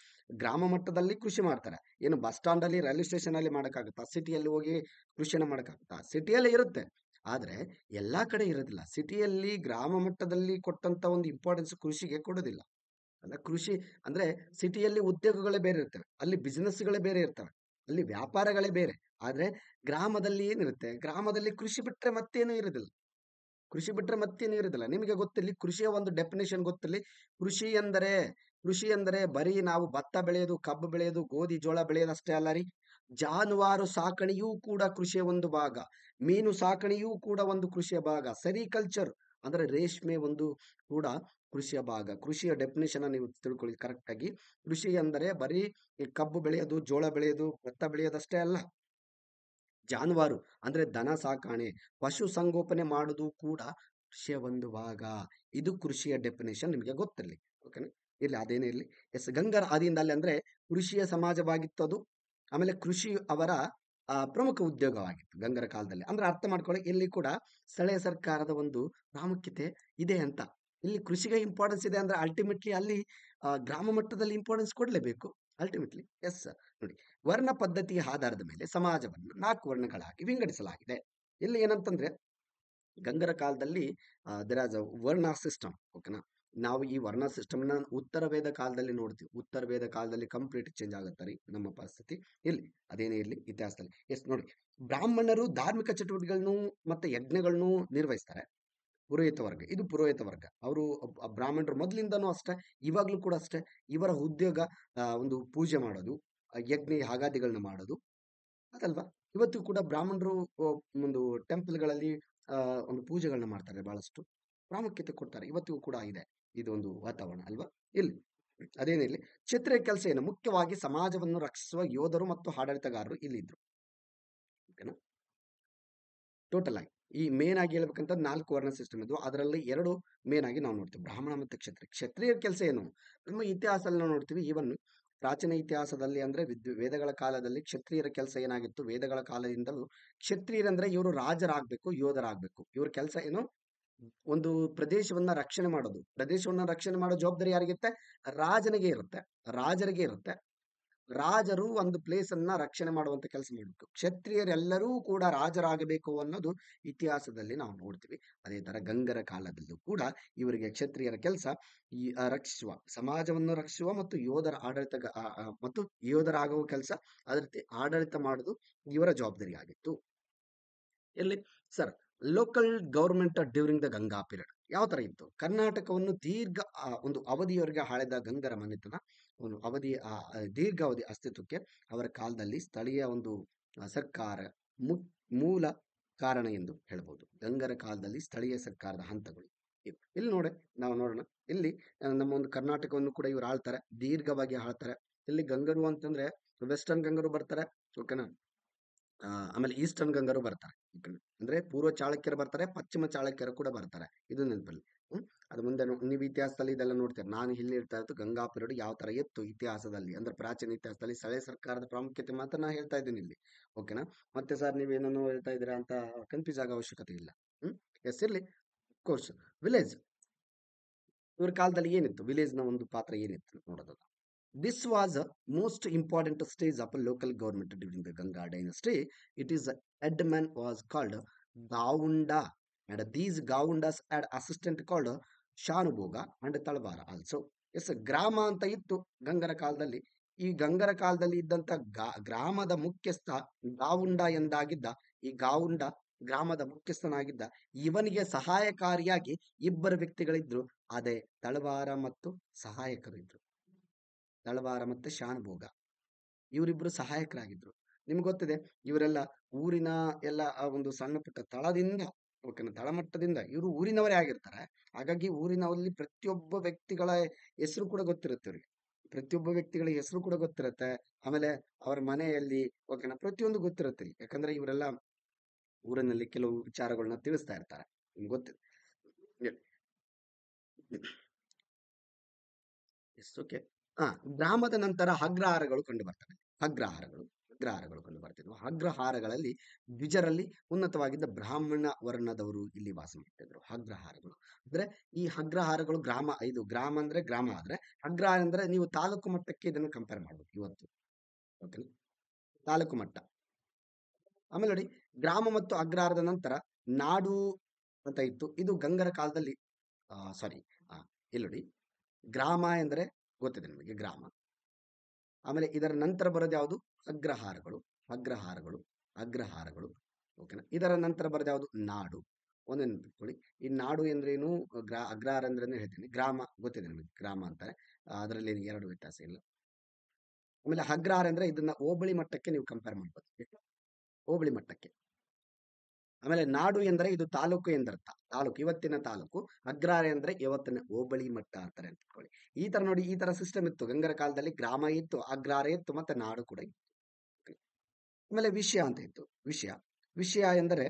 ಗ್ರಾಮ ಮಟ್ಟದಲ್ಲಿ ಕೃಷಿ ಮಾಡ್ತಾರೆ. ಏನು ಬಸ್ ಸ್ಟಾಂಡ್ ಅಲ್ಲಿ ರೈಲ್ವೆ ಸ್ಟೇಷನ್ ಅಲ್ಲಿ ಮಾಡಕ್ಕಾಗುತ್ತಾ, ಸಿಟಿಯಲ್ಲಿ ಹೋಗಿ ಕೃಷಿನ ಮಾಡಕ್ಕಾಗುತ್ತಾ? ಸಿಟಿಯಲ್ಲಿ ಇರುತ್ತೆ, ಆದ್ರೆ ಎಲ್ಲಾ ಕಡೆ ಇರೋದಿಲ್ಲ. ಸಿಟಿಯಲ್ಲಿ ಗ್ರಾಮ ಮಟ್ಟದಲ್ಲಿ ಕೊಟ್ಟಂತ ಒಂದು ಇಂಪಾರ್ಟೆನ್ಸ್ ಕೃಷಿಗೆ ಕೊಡೋದಿಲ್ಲ. ಅಲ್ಲ, ಕೃಷಿ ಅಂದ್ರೆ ಸಿಟಿಯಲ್ಲಿ ಉದ್ಯೋಗಗಳೇ ಬೇರೆ ಇರ್ತವೆ, ಅಲ್ಲಿ ಬಿಸಿನೆಸ್ಗಳೇ ಬೇರೆ ಇರ್ತವೆ, ಅಲ್ಲಿ ವ್ಯಾಪಾರಗಳೇ ಬೇರೆ. ಆದ್ರೆ ಗ್ರಾಮದಲ್ಲಿ ಏನಿರುತ್ತೆ, ಗ್ರಾಮದಲ್ಲಿ ಕೃಷಿ ಬಿಟ್ರೆ ಮತ್ತೇನು ಇರೋದಿಲ್ಲ. ಕೃಷಿ ಬಿಟ್ರೆ ಮತ್ತೇನು ಇರೋದಿಲ್ಲ. ನಿಮಗೆ ಗೊತ್ತಿರಲಿ, ಕೃಷಿಯ ಒಂದು ಡೆಫಿನೇಷನ್ ಗೊತ್ತಿರಲಿ. ಕೃಷಿ ಎಂದರೆ ಕೃಷಿ ಎಂದರೆ ಬರೀ ನಾವು ಭತ್ತ ಬೆಳೆಯೋದು, ಕಬ್ಬು ಬೆಳೆಯೋದು, ಗೋಧಿ ಜೋಳ ಬೆಳೆಯೋದು ಅಷ್ಟೇ ಅಲ್ಲ ರೀ. ಜಾನುವಾರು ಸಾಕಣೆಯೂ ಕೂಡ ಕೃಷಿಯ ಒಂದು ಭಾಗ. ಮೀನು ಸಾಕಣೆಯೂ ಕೂಡ ಒಂದು ಕೃಷಿಯ ಭಾಗ. ಸೆರಿಕಲ್ಚರ್ ಅಂದ್ರೆ ರೇಷ್ಮೆ ಒಂದು ಕೂಡ ಕೃಷಿಯ ಭಾಗ. ಕೃಷಿಯ ಡೆಫಿನೇಷನ್ ನೀವು ತಿಳ್ಕೊಳ್ಳಿ ಕರೆಕ್ಟ್ ಆಗಿ. ಕೃಷಿ ಅಂದರೆ ಬರೀ ಈ ಕಬ್ಬು ಬೆಳೆಯೋದು, ಜೋಳ ಬೆಳೆಯೋದು, ಭತ್ತ ಬೆಳೆಯೋದಷ್ಟೇ ಅಲ್ಲ. ಜಾನುವಾರು ಅಂದ್ರೆ ದನ ಸಾಕಾಣೆ, ಪಶು ಸಂಗೋಪನೆ ಮಾಡುವುದು ಕೂಡ ಕೃಷಿಯ ಒಂದು ಭಾಗ. ಇದು ಕೃಷಿಯ ಡೆಫಿನೇಷನ್ ನಿಮಗೆ ಗೊತ್ತಿರಲಿ. ಓಕೆನಾ? ಇಲ್ಲಿ ಅದೇನೇ ಇರಲಿ. ಎಸ್, ಗಂಗರ ಆದಿಯಿಂದಲೇ ಅಂದ್ರೆ ಕೃಷಿಯ ಸಮಾಜವಾಗಿತ್ತು ಅದು. ಆಮೇಲೆ ಕೃಷಿ ಅವರ ಪ್ರಮುಖ ಉದ್ಯೋಗವಾಗಿತ್ತು ಗಂಗರ ಕಾಲದಲ್ಲಿ. ಅಂದ್ರೆ ಅರ್ಥ ಮಾಡ್ಕೊಳ್ಳಿ, ಇಲ್ಲಿ ಕೂಡ ಸ್ಥಳೀಯ ಸರ್ಕಾರದ ಒಂದು ಪ್ರಾಮುಖ್ಯತೆ ಇದೆ ಅಂತ. ಇಲ್ಲಿ ಕೃಷಿಗೆ ಇಂಪಾರ್ಟೆನ್ಸ್ ಇದೆ ಅಂದ್ರೆ ಅಲ್ಟಿಮೇಟ್ಲಿ ಅಲ್ಲಿ ಗ್ರಾಮ ಮಟ್ಟದಲ್ಲಿ ಇಂಪಾರ್ಟೆನ್ಸ್ ಕೊಡ್ಲೇಬೇಕು ಅಲ್ಟಿಮೇಟ್ಲಿ. ಎಸ್, ನೋಡಿ, ವರ್ಣ ಪದ್ಧತಿಯ ಆಧಾರದ ಮೇಲೆ ಸಮಾಜವನ್ನು 4 ವರ್ಣಗಳಾಗಿ ವಿಂಗಡಿಸಲಾಗಿದೆ. ಇಲ್ಲಿ ಏನಂತಂದ್ರೆ ಗಂಗರ ಕಾಲದಲ್ಲಿ ದೆರ್ ಆಸ್ ಅ ವರ್ಣ ಸಿಸ್ಟಮ್. ಓಕೆನಾ? ನಾವು ಈ ವರ್ಣ ಸಿಸ್ಟಮ್ನ ಉತ್ತರ ವೇದ ಕಾಲದಲ್ಲಿ ನೋಡ್ತೀವಿ. ಉತ್ತರ ವೇದ ಕಾಲದಲ್ಲಿ ಕಂಪ್ಲೀಟ್ ಚೇಂಜ್ ಆಗುತ್ತೆ ರೀ ನಮ್ಮ ಪರಿಸ್ಥಿತಿ. ಇಲ್ಲಿ ಅದೇನೇ ಇರಲಿ ಇತಿಹಾಸದಲ್ಲಿ. ಎಸ್, ನೋಡಿ, ಬ್ರಾಹ್ಮಣರು ಧಾರ್ಮಿಕ ಚಟುವಟಿಕೆಗಳನ್ನು ಮತ್ತೆ ಯಜ್ಞಗಳನ್ನು ನಿರ್ವಹಿಸ್ತಾರೆ. ಪುರೋಹಿತ ವರ್ಗ, ಇದು ಪುರೋಹಿತ ವರ್ಗ. ಅವರು ಬ್ರಾಹ್ಮಣರು ಮೊದಲಿಂದನೂ ಅಷ್ಟೇ, ಇವಾಗ್ಲೂ ಕೂಡ ಅಷ್ಟೇ. ಇವರ ಉದ್ಯೋಗ ಒಂದು ಪೂಜೆ ಮಾಡೋದು, ಯಜ್ಞ ಯಾಗಾದಿಗಳನ್ನ ಮಾಡೋದು, ಅದಲ್ವಾ? ಇವತ್ತು ಕೂಡ ಬ್ರಾಹ್ಮಣರು ಒಂದು ಟೆಂಪಲ್ಗಳಲ್ಲಿ ಒಂದು ಪೂಜೆಗಳನ್ನ ಮಾಡ್ತಾರೆ, ಬಹಳಷ್ಟು ಪ್ರಾಮುಖ್ಯತೆ ಕೊಡ್ತಾರೆ. ಇವತ್ತಿಗೂ ಕೂಡ ಇದೆ ಇದು ಒಂದು ವಾತಾವರಣ, ಅಲ್ವಾ? ಇಲ್ಲಿ ಅದೇನಿರಲಿ, ಕ್ಷತ್ರಿಯ ಕೆಲಸ ಏನು, ಮುಖ್ಯವಾಗಿ ಸಮಾಜವನ್ನು ರಕ್ಷಿಸುವ ಯೋಧರು ಮತ್ತು ಆಡಳಿತಗಾರರು ಇಲ್ಲಿದ್ರು. ಓಕೆನಾ? ಟೋಟಲ್ ಆಗಿ ಈ ಮೇನ್ ಆಗಿ ಹೇಳ್ಬೇಕಂತ 4 ವರ್ಣ ಸಿಸ್ಟಮ್ ಇದ್ವು. ಅದರಲ್ಲಿ 2 ಮೇನ್ ಆಗಿ ನಾವು ನೋಡ್ತೀವಿ, ಬ್ರಾಹ್ಮಣ ಮತ್ತು ಕ್ಷತ್ರಿಯ. ಕ್ಷತ್ರಿಯರ ಕೆಲಸ ಏನು, ನಮ್ಮ ಇತಿಹಾಸದಲ್ಲಿ ನಾವು ನೋಡ್ತೀವಿ. ಈವನ್ ಪ್ರಾಚೀನ ಇತಿಹಾಸದಲ್ಲಿ ಅಂದ್ರೆ ವೇದಗಳ ಕಾಲದಲ್ಲಿ ಕ್ಷತ್ರಿಯರ ಕೆಲಸ ಏನಾಗಿತ್ತು, ವೇದಗಳ ಕಾಲದಿಂದಲೂ ಕ್ಷತ್ರಿಯರಂದ್ರೆ ಇವರು ರಾಜರಾಗ್ಬೇಕು, ಯೋಧರಾಗ್ಬೇಕು. ಇವ್ರ ಕೆಲಸ ಏನು, ಒಂದು ಪ್ರದೇಶವನ್ನ ರಕ್ಷಣೆ ಮಾಡೋದು. ಪ್ರದೇಶವನ್ನ ರಕ್ಷಣೆ ಮಾಡೋ ಜವಾಬ್ದಾರಿ ಯಾರಿಗಿರುತ್ತೆ, ರಾಜನಿಗೆ ಇರುತ್ತೆ, ರಾಜರಿಗೆ ಇರುತ್ತೆ. ರಾಜರು ಒಂದು ಪ್ಲೇಸ್ ಅನ್ನ ರಕ್ಷಣೆ ಮಾಡುವಂತ ಕೆಲಸ ಮಾಡಬೇಕು. ಕ್ಷತ್ರಿಯರೆಲ್ಲರೂ ಕೂಡ ರಾಜರಾಗಬೇಕು ಅನ್ನೋದು ಇತಿಹಾಸದಲ್ಲಿ ನಾವು ನೋಡ್ತೀವಿ. ಅದೇ ತರ ಗಂಗರ ಕಾಲದಲ್ಲೂ ಕೂಡ ಇವರಿಗೆ ಕ್ಷತ್ರಿಯರ ಕೆಲಸ ಈ ರಕ್ಷಿಸುವ, ಸಮಾಜವನ್ನು ರಕ್ಷಿಸುವ ಮತ್ತು ಯೋಧರ ಆಡಳಿತ ಮತ್ತು ಯೋಧರಾಗುವ ಕೆಲಸ, ಅದೇ ರೀತಿ ಆಡಳಿತ ಮಾಡುವುದು ಇವರ ಜವಾಬ್ದಾರಿ ಆಗಿತ್ತು. ಎಲ್ಲಿ sir, local government during the Ganga period ಯಾವ ತರ ಇತ್ತು, ಕರ್ನಾಟಕವನ್ನು ದೀರ್ಘ ಒಂದು ಅವಧಿಯವರೆಗೆ ಆಳಿದ ಗಂಗರ ಮನೆತನ ಒಂದು ದೀರ್ಘಾವಧಿ ಅಸ್ತಿತ್ವಕ್ಕೆ ಅವರ ಕಾಲದಲ್ಲಿ ಸ್ಥಳೀಯ ಒಂದು ಸರ್ಕಾರ ಮೂಲ ಕಾರಣ ಎಂದು ಹೇಳ್ಬೋದು. ಗಂಗರ ಕಾಲದಲ್ಲಿ ಸ್ಥಳೀಯ ಸರ್ಕಾರದ ಹಂತಗಳು ಇವು. ಇಲ್ಲಿ ನೋಡಿ, ನಾವು ನೋಡೋಣ. ಇಲ್ಲಿ ನಮ್ಮ ಒಂದು ಕರ್ನಾಟಕವನ್ನು ಕೂಡ ಇವರು ಆಳ್ತಾರೆ, ದೀರ್ಘವಾಗಿ ಆಳ್ತಾರೆ. ಇಲ್ಲಿ ಗಂಗರು ಅಂತಂದ್ರೆ ವೆಸ್ಟರ್ನ್ ಗಂಗರು ಬರ್ತಾರೆ, ಓಕೆನಾ? ಆಮೇಲೆ ಈಸ್ಟರ್ನ್ ಗಂಗರು ಬರ್ತಾರೆ. ಅಂದ್ರೆ ಪೂರ್ವ ಚಾಳಕ್ಯರು ಬರ್ತಾರೆ, ಪಶ್ಚಿಮ ಚಾಳಕ್ಯರು ಕೂಡ ಬರ್ತಾರೆ. ಇದು ನೆನಪಲ್ಲಿ. ಅದು ಮುಂದೆ ನೀವು ಇತಿಹಾಸದಲ್ಲಿ ಇದೆಲ್ಲ ನೋಡ್ತೀರಿ. ನಾನು ಇಲ್ಲಿ ಇರ್ತಾ ಇತ್ತು ಗಂಗಾ ಪೀರಿಯಡ್ ಯಾವ ತರ ಇತ್ತು ಇತಿಹಾಸದಲ್ಲಿ, ಅಂದ್ರೆ ಪ್ರಾಚೀನ ಇತಿಹಾಸದಲ್ಲಿ ಸ್ಥಳೀಯ ಸರ್ಕಾರದ ಪ್ರಾಮುಖ್ಯತೆ ಮಾತ್ರ ನಾ ಹೇಳ್ತಾ ಇದ್ದೀನಿ ಇಲ್ಲಿ. ಓಕೆನಾ? ಮತ್ತೆ ಸರ್ ನೀವೇನೋ ಹೇಳ್ತಾ ಇದ್ದೀರಾ ಅಂತ ಕನ್ಫ್ಯೂಸ್ ಆಗೋ ಅವಶ್ಯಕತೆ ಇಲ್ಲ. ಎಸ್, ಇರ್ಲಿ. ಕೋರ್ಸ್ ವಿಲೇಜ್, ಇವ್ರ ಕಾಲದಲ್ಲಿ ಏನಿತ್ತು, ವಿಲೇಜ್ ನ ಒಂದು ಪಾತ್ರ ಏನಿತ್ತು ನೋಡೋದು. This was a most important stage of a local government during the Ganga dynasty. It is headman was called Gaunda, and these Gaundas had assistant called Shanuboga and Talvara also. Yes, ಗ್ರಾಮ ಅಂತ ಇತ್ತು ಗಂಗರ ಕಾಲದಲ್ಲಿ. ಈ ಗಂಗರ ಕಾಲದಲ್ಲಿ ಇದ್ದಂತ ಗ್ರಾಮದ ಮುಖ್ಯಸ್ಥ ಗಾವುಂಡ ಎಂದಾಗಿದ್ದ. ಈ ಗಾವುಂಡ ಗ್ರಾಮದ ಮುಖ್ಯಸ್ಥನಾಗಿದ್ದ. ಇವನಿಗೆ ಸಹಾಯಕಾರಿಯಾಗಿ 2 ವ್ಯಕ್ತಿಗಳಿದ್ರು, ಅದೇ ತಳವಾರ ಮತ್ತು ಸಹಾಯಕರು ಇದ್ರು. ತಳವಾರ ಮತ್ತೆ ಶಾನುಭೋಗ, ಇವರಿಬ್ರು ಸಹಾಯಕರಾಗಿದ್ರು. ನಿಮ್ಗೆ ಗೊತ್ತಿದೆ, ಇವರೆಲ್ಲ ಊರಿನ ಎಲ್ಲ ಒಂದು ಸಣ್ಣ ಪುಟ್ಟ ತಳದಿಂದ, ಓಕೆನಾ, ತಳಮಟ್ಟದಿಂದ ಇವರು ಊರಿನವರೇ ಆಗಿರ್ತಾರೆ. ಹಾಗಾಗಿ ಊರಿನಲ್ಲಿ ಪ್ರತಿಯೊಬ್ಬ ವ್ಯಕ್ತಿಗಳ ಹೆಸರು ಕೂಡ ಗೊತ್ತಿರುತ್ತೆ ಇವರಿಗೆ. ಪ್ರತಿಯೊಬ್ಬ ವ್ಯಕ್ತಿಗಳ ಹೆಸರು ಕೂಡ ಗೊತ್ತಿರುತ್ತೆ. ಆಮೇಲೆ ಅವರ ಮನೆಯಲ್ಲಿ, ಓಕೆನಾ, ಪ್ರತಿಯೊಂದು ಗೊತ್ತಿರುತ್ತೆ. ಯಾಕಂದ್ರೆ ಇವರೆಲ್ಲ ಊರಿನಲ್ಲಿ ಕೆಲವು ವಿಚಾರಗಳನ್ನ ತಿಳಿಸ್ತಾ ಇರ್ತಾರೆ. ನಿಮ್ಗೆ ಗೊತ್ತಿದೆ. Yes, okay. ಆ ಗ್ರಾಮದ ನಂತರ ಅಗ್ರಹಾರಗಳು ಕಂಡು ಬರ್ತವೆ. ಅಗ್ರಹಾರಗಳು ಕಂಡು ಬರ್ತಿದ್ವು. ಅಗ್ರಹಾರಗಳಲ್ಲಿ ದ್ವಿಜರಲ್ಲಿ ಉನ್ನತವಾಗಿದ್ದ ಬ್ರಾಹ್ಮಣ ವರ್ಣದವರು ಇಲ್ಲಿ ವಾಸ ಮಾಡ್ತಿದ್ರು. ಅಗ್ರಹಾರಗಳು ಅಂದ್ರೆ ಈ ಅಗ್ರಹಾರಗಳು ಗ್ರಾಮ ಅಂದ್ರೆ ಗ್ರಾಮ ಆದ್ರೆ ಅಗ್ರಹಾರ ಅಂದ್ರೆ ನೀವು ತಾಲೂಕು ಮಟ್ಟಕ್ಕೆ ಇದನ್ನು ಕಂಪೇರ್ ಮಾಡ್ಬೇಕು ಇವತ್ತು. ಓಕೆ, ತಾಲೂಕು ಮಟ್ಟ. ಆಮೇಲೆ ನೋಡಿ, ಗ್ರಾಮ ಮತ್ತು ಅಗ್ರಹಾರದ ನಂತರ ನಾಡು ಅಂತ ಇತ್ತು. ಇದು ಗಂಗರ ಕಾಲದಲ್ಲಿ ಸಾರಿ ಇಲ್ಲಿ ನೋಡಿ, ಗ್ರಾಮ ಎಂದರೆ ಗೊತ್ತಿದೆ ನಿಮಗೆ, ಗ್ರಾಮ. ಆಮೇಲೆ ಇದರ ನಂತರ ಬರೋದು ಯಾವುದು? ಅಗ್ರಹಾರಗಳು. ಅಗ್ರಹಾರಗಳು ಅಗ್ರಹಾರಗಳು ಓಕೆನಾ. ಇದರ ನಂತರ ಬರೋದು ಯಾವುದು? ನಾಡು. ಒಂದೇ ನೆನಪಿಟ್ಕೊಳ್ಳಿ, ಈ ನಾಡು ಎಂದ್ರೇನು, ಅಗ್ರಹಾರ ಅಂದ್ರೆ ಹೇಳ್ತೀನಿ. ಗ್ರಾಮ ಗೊತ್ತಿದೆ ನಿಮಗೆ, ಗ್ರಾಮ ಅಂತಾರೆ. ಅದರಲ್ಲಿ ಎರಡು ವ್ಯತ್ಯಾಸ ಇಲ್ಲ. ಆಮೇಲೆ ಅಗ್ರಹಾರ ಅಂದ್ರೆ ಇದನ್ನ ಹೋಬಳಿ ಮಟ್ಟಕ್ಕೆ ನೀವು ಕಂಪೇರ್ ಮಾಡ್ಬೋದು, ಹೋಬಳಿ ಮಟ್ಟಕ್ಕೆ. ಆಮೇಲೆ ನಾಡು ಎಂದರೆ ಇದು ತಾಲೂಕು ಎಂದರ್ಥ, ತಾಲೂಕು, ಇವತ್ತಿನ ತಾಲೂಕು. ಅಗ್ರಹಾರ ಅಂದ್ರೆ ಇವತ್ತಿನ ಹೋಬಳಿ ಮಟ್ಟ ಅಂತಾರೆ ಅಂತ ಇಟ್ಕೊಳ್ಳಿ. ಈ ತರ ನೋಡಿ, ಈ ತರ ಸಿಸ್ಟಮ್ ಇತ್ತು ಗಂಗರ ಕಾಲದಲ್ಲಿ. ಗ್ರಾಮ ಇತ್ತು, ಅಗ್ರಹಾರ ಇತ್ತು, ಮತ್ತೆ ನಾಡು ಕೂಡ ಇತ್ತು. ಆಮೇಲೆ ವಿಷಯ ಅಂತ ಇತ್ತು. ವಿಷಯ ಎಂದರೆ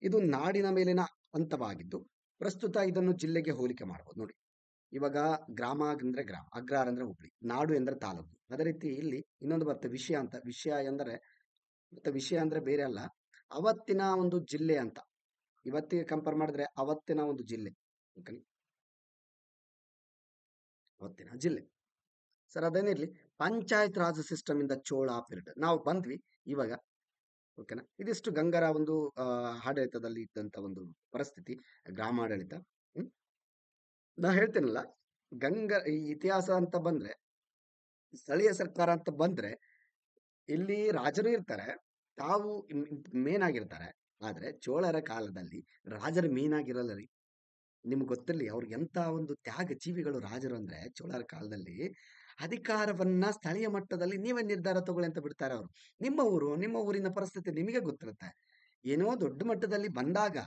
ಇದು ನಾಡಿನ ಮೇಲಿನ ಹಂತವಾಗಿದ್ದು, ಪ್ರಸ್ತುತ ಇದನ್ನು ಜಿಲ್ಲೆಗೆ ಹೋಲಿಕೆ ಮಾಡಬಹುದು ನೋಡಿ. ಇವಾಗ ಗ್ರಾಮ ಅಂದ್ರೆ ಗ್ರಾಮ, ಅಗ್ರಹಾರ ಅಂದ್ರೆ ಹುಬ್ಳಿ, ನಾಡು ಎಂದ್ರೆ ತಾಲೂಕು. ಅದೇ ರೀತಿ ಇಲ್ಲಿ ಇನ್ನೊಂದು ಬರುತ್ತೆ ವಿಷಯ ಅಂತ. ವಿಷಯ ಎಂದರೆ, ಮತ್ತೆ ವಿಷಯ ಅಂದ್ರೆ ಬೇರೆ ಅಲ್ಲ, ಅವತ್ತಿನ ಒಂದು ಜಿಲ್ಲೆ ಅಂತ. ಇವತ್ತಿಗೆ ಕಂಪೇರ್ ಮಾಡಿದ್ರೆ ಅವತ್ತಿನ ಒಂದು ಜಿಲ್ಲೆ, ಓಕೆನಾ, ಅವತ್ತಿನ ಜಿಲ್ಲೆ. ಸರ್ ಅದೇನಿರ್ಲಿ, ಪಂಚಾಯತ್ ರಾಜ್ ಸಿಸ್ಟಮ್ ಇಂದ ಚೋಳ ಪೀರಿಯಡ್ ನಾವು ಬಂದ್ವಿ ಇವಾಗ, ಓಕೆನಾ. ಇದಿಷ್ಟು ಗಂಗರ ಒಂದು ಆಡಳಿತದಲ್ಲಿ ಇದ್ದಂತ ಒಂದು ಪರಿಸ್ಥಿತಿ, ಗ್ರಾಮಾಡಳಿತ. ಹ್ಮ್ ನಾ ಹೇಳ್ತೇನಲ್ಲ, ಈ ಇತಿಹಾಸ ಅಂತ ಬಂದ್ರೆ, ಸ್ಥಳೀಯ ಸರ್ಕಾರ ಅಂತ ಬಂದ್ರೆ, ಇಲ್ಲಿ ರಾಜರು ಇರ್ತಾರೆ, ತಾವು ಮೇನ್ ಆಗಿರ್ತಾರೆ. ಆದ್ರೆ ಚೋಳರ ಕಾಲದಲ್ಲಿ ರಾಜರು ಮೇನ್ ಆಗಿರಲ್ಲ ರೀ. ನಿಮ್ಗೆ ಗೊತ್ತಿರಲಿ, ಅವ್ರಿಗೆ ಎಂತ ಒಂದು ತ್ಯಾಗ ಜೀವಿಗಳು ರಾಜರು ಅಂದ್ರೆ. ಚೋಳರ ಕಾಲದಲ್ಲಿ ಅಧಿಕಾರವನ್ನ ಸ್ಥಳೀಯ ಮಟ್ಟದಲ್ಲಿ ನೀವೇ ನಿರ್ಧಾರ ತಗೊಳ್ಳಿ ಅಂತ ಬಿಡ್ತಾರೆ ಅವರು. ನಿಮ್ಮ ಊರಿನ ಪರಿಸ್ಥಿತಿ ನಿಮಗೆ ಗೊತ್ತಿರುತ್ತೆ. ಏನೋ ದೊಡ್ಡ ಮಟ್ಟದಲ್ಲಿ ಬಂದಾಗ,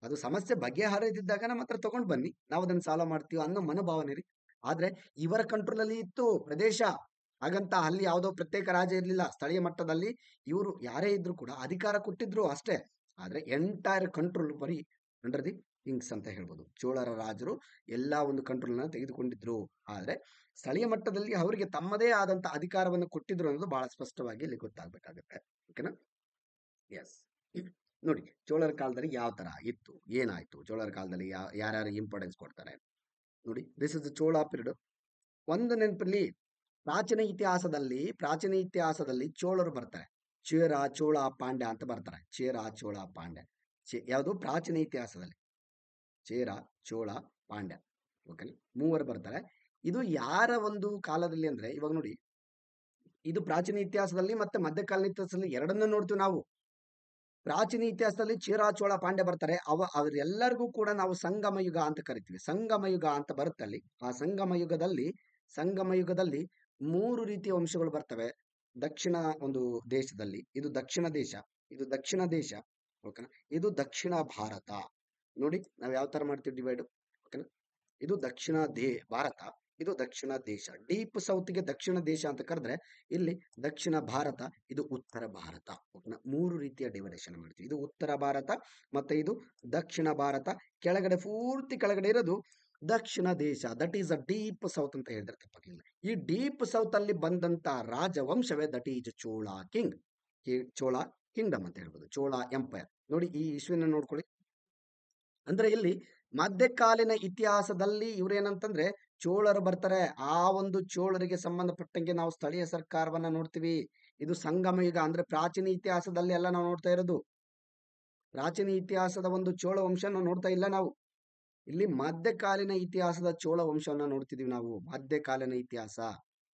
ಅದು ಸಮಸ್ಯೆ ಬಗೆಹರಿದಿದ್ದಾಗ ನಮ್ಮ ಹತ್ರ ತಗೊಂಡ್ ಬನ್ನಿ, ನಾವು ಅದನ್ನ ಸಾಲ್ವ್ ಮಾಡ್ತೀವಿ ಅನ್ನೋ ಮನೋಭಾವನೆ ರೀ. ಆದ್ರೆ ಇವರ ಕಂಟ್ರೋಲ್ ಅಲ್ಲಿ ಇತ್ತು ಪ್ರದೇಶ. ಹಾಗಂತ ಅಲ್ಲಿ ಯಾವುದೋ ಪ್ರತ್ಯೇಕ ರಾಜ ಇರ್ಲಿಲ್ಲ. ಸ್ಥಳೀಯ ಮಟ್ಟದಲ್ಲಿ ಇವರು ಯಾರೇ ಇದ್ರು ಕೂಡ ಅಧಿಕಾರ ಕೊಟ್ಟಿದ್ರು ಅಷ್ಟೇ. ಆದ್ರೆ ಎಂಟೈರ್ ಕಂಟ್ರೋಲ್ ಬರೀ ಅಂಡರ್ ದಿ ಕಿಂಗ್ಸ್ ಅಂತ ಹೇಳ್ಬೋದು. ಚೋಳರ ರಾಜರು ಎಲ್ಲಾ ಒಂದು ಕಂಟ್ರೋಲ್ನ ತೆಗೆದುಕೊಂಡಿದ್ರು. ಆದ್ರೆ ಸ್ಥಳೀಯ ಮಟ್ಟದಲ್ಲಿ ಅವರಿಗೆ ತಮ್ಮದೇ ಆದಂತ ಅಧಿಕಾರವನ್ನು ಕೊಟ್ಟಿದ್ರು ಅನ್ನೋದು ಬಹಳ ಸ್ಪಷ್ಟವಾಗಿ ಇಲ್ಲಿ ಗೊತ್ತಾಗ್ಬೇಕಾಗತ್ತೆ. ಓಕೆನಾ. ಎಸ್. ನೋಡಿ, ಚೋಳರ ಕಾಲದಲ್ಲಿ ಯಾವ ತರ ಇತ್ತು, ಏನಾಯ್ತು, ಚೋಳರ ಕಾಲದಲ್ಲಿ ಯಾರ್ಯಾರು ಇಂಪಾರ್ಟೆನ್ಸ್ ಕೊಡ್ತಾರೆ ನೋಡಿ. This is the Chola period. ಒಂದು ನೆನಪಲ್ಲಿ, ಪ್ರಾಚೀನ ಇತಿಹಾಸದಲ್ಲಿ ಚೋಳರು ಬರ್ತಾರೆ. ಚೇರ, ಚೋಳ, ಪಾಂಡ್ಯ ಅಂತ ಬರ್ತಾರೆ. ಚೇರ, ಚೋಳ, ಪಾಂಡ್ಯ. ಯಾವುದು? ಪ್ರಾಚೀನ ಇತಿಹಾಸದಲ್ಲಿ ಚೇರ, ಚೋಳ, ಪಾಂಡ್ಯ. ಓಕೆ, ಮೂವರು ಬರ್ತಾರೆ. ಇದು ಯಾರ ಒಂದು ಕಾಲದಲ್ಲಿ ಅಂದ್ರೆ, ಇವಾಗ ನೋಡಿ, ಇದು ಪ್ರಾಚೀನ ಇತಿಹಾಸದಲ್ಲಿ ಮತ್ತೆ ಮಧ್ಯಕಾಲೀನ ಇತಿಹಾಸದಲ್ಲಿ ಎರಡನ್ನೂ ನೋಡ್ತೀವಿ ನಾವು. ಪ್ರಾಚೀನ ಇತಿಹಾಸದಲ್ಲಿ ಚೇರ, ಚೋಳ, ಪಾಂಡ್ಯ ಬರ್ತಾರೆ. ಅವರೆಲ್ಲರಿಗೂ ಕೂಡ ನಾವು ಸಂಗಮ ಯುಗ ಅಂತ ಕರಿತೀವಿ. ಸಂಗಮ ಯುಗ ಅಂತ ಬರುತ್ತಲ್ಲಿ. ಆ ಸಂಗಮ ಯುಗದಲ್ಲಿ 3 ರೀತಿಯ ವಂಶಗಳು ಬರ್ತವೆ. ದಕ್ಷಿಣ ಒಂದು ದೇಶದಲ್ಲಿ ಇದು ದಕ್ಷಿಣ ದೇಶ, ಓಕೆನಾ. ಇದು ದಕ್ಷಿಣ ಭಾರತ. ನೋಡಿ, ನಾವು ಯಾವ ತರ ಮಾಡ್ತೀವಿ ಡಿವೈಡ್, ಓಕೆನಾ. ಇದು ದಕ್ಷಿಣ ಭಾರತ, ಇದು ದಕ್ಷಿಣ ದೇಶ. ಡೀಪ್ ಸೌತ್ಗೆ ದಕ್ಷಿಣ ದೇಶ ಅಂತ ಕರೆದ್ರೆ, ಇಲ್ಲಿ ದಕ್ಷಿಣ ಭಾರತ, ಇದು ಉತ್ತರ ಭಾರತ. ಓಕೆನಾ. 3 ರೀತಿಯ ಡಿವೈಡೇಷನ್ ಮಾಡ್ತೀವಿ. ಇದು ಉತ್ತರ ಭಾರತ, ಮತ್ತೆ ಇದು ದಕ್ಷಿಣ ಭಾರತ. ಪೂರ್ತಿ ಕೆಳಗಡೆ ಇರೋದು ದಕ್ಷಿಣ ದೇಶ. That is a deep south ಅಂತ ಹೇಳಿದ್ರೆ ತಪ್ಪಾಗಿಲ್ಲ. ಈ ಡೀಪ್ ಸೌತ್ ಅಲ್ಲಿ ಬಂದಂತ ರಾಜವಂಶವೇ that is Chola Chola kingdom ಅಂತ ಹೇಳ್ಬೋದು, ಚೋಳ ಎಂಪೈರ್. ನೋಡಿ, ಈ ಇಶ್ವಿನ ನೋಡ್ಕೊಳ್ಳಿ. ಅಂದ್ರೆ ಇಲ್ಲಿ ಮಧ್ಯಕಾಲೀನ ಇತಿಹಾಸದಲ್ಲಿ ಇವ್ರೇನಂತಂದ್ರೆ ಚೋಳರು ಬರ್ತಾರೆ. ಆ ಒಂದು ಚೋಳರಿಗೆ ಸಂಬಂಧಪಟ್ಟಂಗೆ ನಾವು ಸ್ಥಳೀಯ ಸರ್ಕಾರವನ್ನ ನೋಡ್ತೀವಿ. ಇದು ಸಂಗಮ ಯುಗ ಅಂದ್ರೆ ಪ್ರಾಚೀನ ಇತಿಹಾಸದಲ್ಲಿ ಎಲ್ಲ ನಾವು ನೋಡ್ತಾ ಇರೋದು. ಪ್ರಾಚೀನ ಇತಿಹಾಸದ ಒಂದು ಚೋಳ ವಂಶನ ನೋಡ್ತಾ ಇಲ್ಲ ನಾವು. ಇಲ್ಲಿ ಮಧ್ಯಕಾಲೀನ ಇತಿಹಾಸದ ಚೋಳ ವಂಶವನ್ನ ನೋಡ್ತಿದೀವಿ ನಾವು.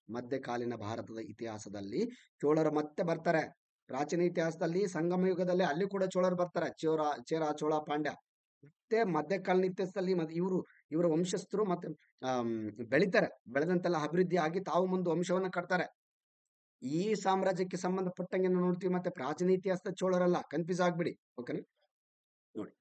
ಮಧ್ಯಕಾಲೀನ ಭಾರತದ ಇತಿಹಾಸದಲ್ಲಿ ಚೋಳರು ಮತ್ತೆ ಬರ್ತಾರೆ. ಪ್ರಾಚೀನ ಇತಿಹಾಸದಲ್ಲಿ ಸಂಗಮ ಯುಗದಲ್ಲಿ ಅಲ್ಲಿ ಕೂಡ ಚೋಳರು ಬರ್ತಾರೆ. ಚೇರ, ಚೋಳ, ಪಾಂಡ್ಯ. ಮತ್ತೆ ಮಧ್ಯಕಾಲೀನ ಇತಿಹಾಸದಲ್ಲಿ ಇವರ ವಂಶಸ್ಥರು ಮತ್ತೆ ಬೆಳಿತಾರೆ. ಬೆಳೆದಂತೆಲ್ಲ ಅಭಿವೃದ್ಧಿ ಆಗಿ ತಾವು ಮುಂದೆ ವಂಶವನ್ನ ಕಟ್ತಾರೆ. ಈ ಸಾಮ್ರಾಜ್ಯಕ್ಕೆ ಸಂಬಂಧಪಟ್ಟಂಗೆ ನೋಡ್ತೀವಿ. ಮತ್ತೆ ಪ್ರಾಚೀನ ಇತಿಹಾಸದ ಚೋಳರಲ್ಲ, ಕನ್ಫ್ಯೂಸ್ ಆಗ್ಬಿಡಿ. ಓಕೆನಾ. ನೋಡಿ,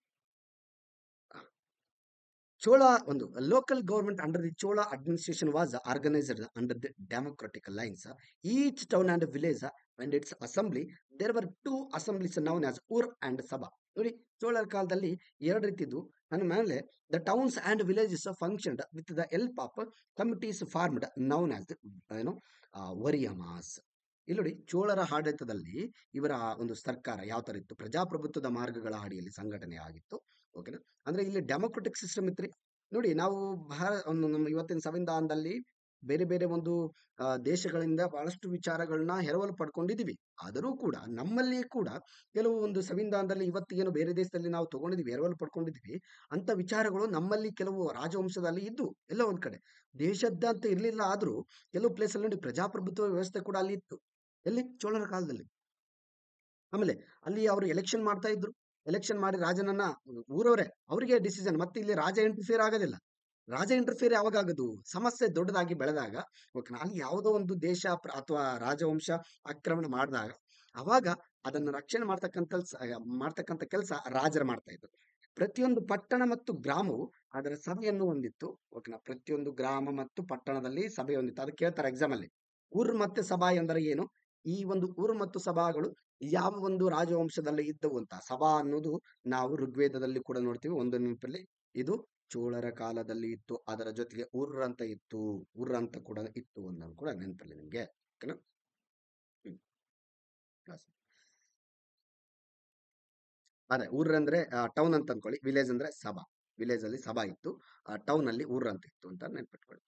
ಚೋಳ ಒಂದು local government under the Chola administration was organised under the democratic lines. Each town and village and its assembly there were two assemblies known as Ur and Sabha. ನೋಡಿ, ಚೋಳರ ಕಾಲದಲ್ಲಿ ಎರಡು ರೀತಿದ್ದು. ನನ್ನ ಮೇಲೆ the towns and villages functioned with the help of committees formed known as ಏನು ವರಿಯಮಾಸ್. ಇಲ್ಲಿ ನೋಡಿ, ಚೋಳರ ಆಡಳಿತದಲ್ಲಿ ಇವರ ಒಂದು ಸರ್ಕಾರ ಯಾವ ತರ ಇತ್ತು, ಪ್ರಜಾಪ್ರಭುತ್ವದ ಮಾರ್ಗಗಳ ಅಡಿಯಲ್ಲಿ ಸಂಘಟನೆ ಆಗಿತ್ತು. ಓಕೆನಾ, ಅಂದ್ರೆ ಇಲ್ಲಿ ಡೆಮೊಕ್ರೆಟಿಕ್ ಸಿಸ್ಟಮ್ ಇತ್ರಿ. ನೋಡಿ, ನಾವು ಒಂದು ನಮ್ಮ ಇವತ್ತಿನ ಸಂವಿಧಾನದಲ್ಲಿ ಬೇರೆ ಬೇರೆ ಒಂದು ದೇಶಗಳಿಂದ ಬಹಳಷ್ಟು ವಿಚಾರಗಳನ್ನ ಎರವಲು ಪಡ್ಕೊಂಡಿದೀವಿ. ಆದರೂ ಕೂಡ ನಮ್ಮಲ್ಲಿ ಕೂಡ ಕೆಲವು ಒಂದು ಸಂವಿಧಾನದಲ್ಲಿ ಇವತ್ತಿಗೇನು ಬೇರೆ ದೇಶದಲ್ಲಿ ನಾವು ತಗೊಂಡಿದೀವಿ, ಎರವಲು ಪಡ್ಕೊಂಡಿದೀವಿ ಅಂತ ವಿಚಾರಗಳು ನಮ್ಮಲ್ಲಿ ಕೆಲವು ರಾಜವಂಶದಲ್ಲಿ ಇದ್ದು ಎಲ್ಲೋ ಒಂದ್ ಕಡೆ ದೇಶದ್ದಂತ ಇರ್ಲಿಲ್ಲ. ಆದ್ರೂ ಕೆಲವು ಪ್ಲೇಸ್ ಅಲ್ಲಿ ನೋಡಿ ಪ್ರಜಾಪ್ರಭುತ್ವ ವ್ಯವಸ್ಥೆ ಕೂಡ ಅಲ್ಲಿ ಇತ್ತು. ಎಲ್ಲಿ? ಚೋಳರ ಕಾಲದಲ್ಲಿ. ಆಮೇಲೆ ಅಲ್ಲಿ ಅವರು ಎಲೆಕ್ಷನ್ ಮಾಡ್ತಾ ಇದ್ರು. ಎಲೆಕ್ಷನ್ ಮಾಡಿ ರಾಜನನ್ನ, ಊರವರೇ ಅವರಿಗೆ ಡಿಸಿಷನ್. ಮತ್ತೆ ಇಲ್ಲಿ ರಾಜ ಇಂಟರ್ಫಿಯರ್ ಆಗೋದಿಲ್ಲ. ರಾಜ ಇಂಟರ್ಫಿಯರ್ ಯಾವಾಗ ಆಗೋದು? ಸಮಸ್ಯೆ ದೊಡ್ಡದಾಗಿ ಬೆಳೆದಾಗ, ಓಕೆನಾ, ಅಲ್ಲಿ ಯಾವುದೋ ಒಂದು ದೇಶ ಅಥವಾ ರಾಜವಂಶ ಆಕ್ರಮಣ ಮಾಡಿದಾಗ ಅವಾಗ ಅದನ್ನ ರಕ್ಷಣೆ ಮಾಡ್ತಕ್ಕಂಥ ಕೆಲಸ ರಾಜರು ಮಾಡ್ತಾ ಇದ್ರು. ಪ್ರತಿಯೊಂದು ಪಟ್ಟಣ ಮತ್ತು ಗ್ರಾಮವು ಅದರ ಸಭೆಯನ್ನು ಹೊಂದಿತ್ತು. ಓಕೆನಾ, ಪ್ರತಿಯೊಂದು ಗ್ರಾಮ ಮತ್ತು ಪಟ್ಟಣದಲ್ಲಿ ಸಭೆ ಹೊಂದಿತ್ತು. ಅದು ಕೇಳ್ತಾರೆ ಎಕ್ಸಾಮ್ ಅಲ್ಲಿ. ಊರು ಮತ್ತೆ ಸಭಾ ಎಂದರೆ ಏನು? ಈ ಒಂದು ಊರು ಮತ್ತು ಸಭಾಗಳು ಯಾವ ಒಂದು ರಾಜವಂಶದಲ್ಲಿ ಇದ್ದವು ಅಂತ. ಸಭಾ ಅನ್ನೋದು ನಾವು ಋಗ್ವೇದದಲ್ಲಿ ಕೂಡ ನೋಡ್ತೀವಿ. ಒಂದು ನೆನಪಲ್ಲಿ, ಇದು ಚೋಳರ ಕಾಲದಲ್ಲಿ ಇತ್ತು. ಅದರ ಜೊತೆಗೆ ಉರ್ ಅಂತ ಇತ್ತು, ಉರ್ ಅಂತ ಕೂಡ ಇತ್ತು ಅನ್ನೋದು ಕೂಡ ನೆನಪಲ್ಲಿ ನಿಮ್ಗೆ. ಓಕೆನಾ? ಅದೇ ಊರ್ ಅಂದ್ರೆ ಟೌನ್ ಅಂತ ಅನ್ಕೊಳ್ಳಿ, ವಿಲೇಜ್ ಅಂದ್ರೆ ಸಭಾ. ವಿಲೇಜ್ ಅಲ್ಲಿ ಸಭಾ ಇತ್ತು, ಟೌನ್ ಅಲ್ಲಿ ಊರ್ ಅಂತ ಇತ್ತು ಅಂತ ನೆನ್ಪಿಟ್ಕೊಳ್ಳಿ.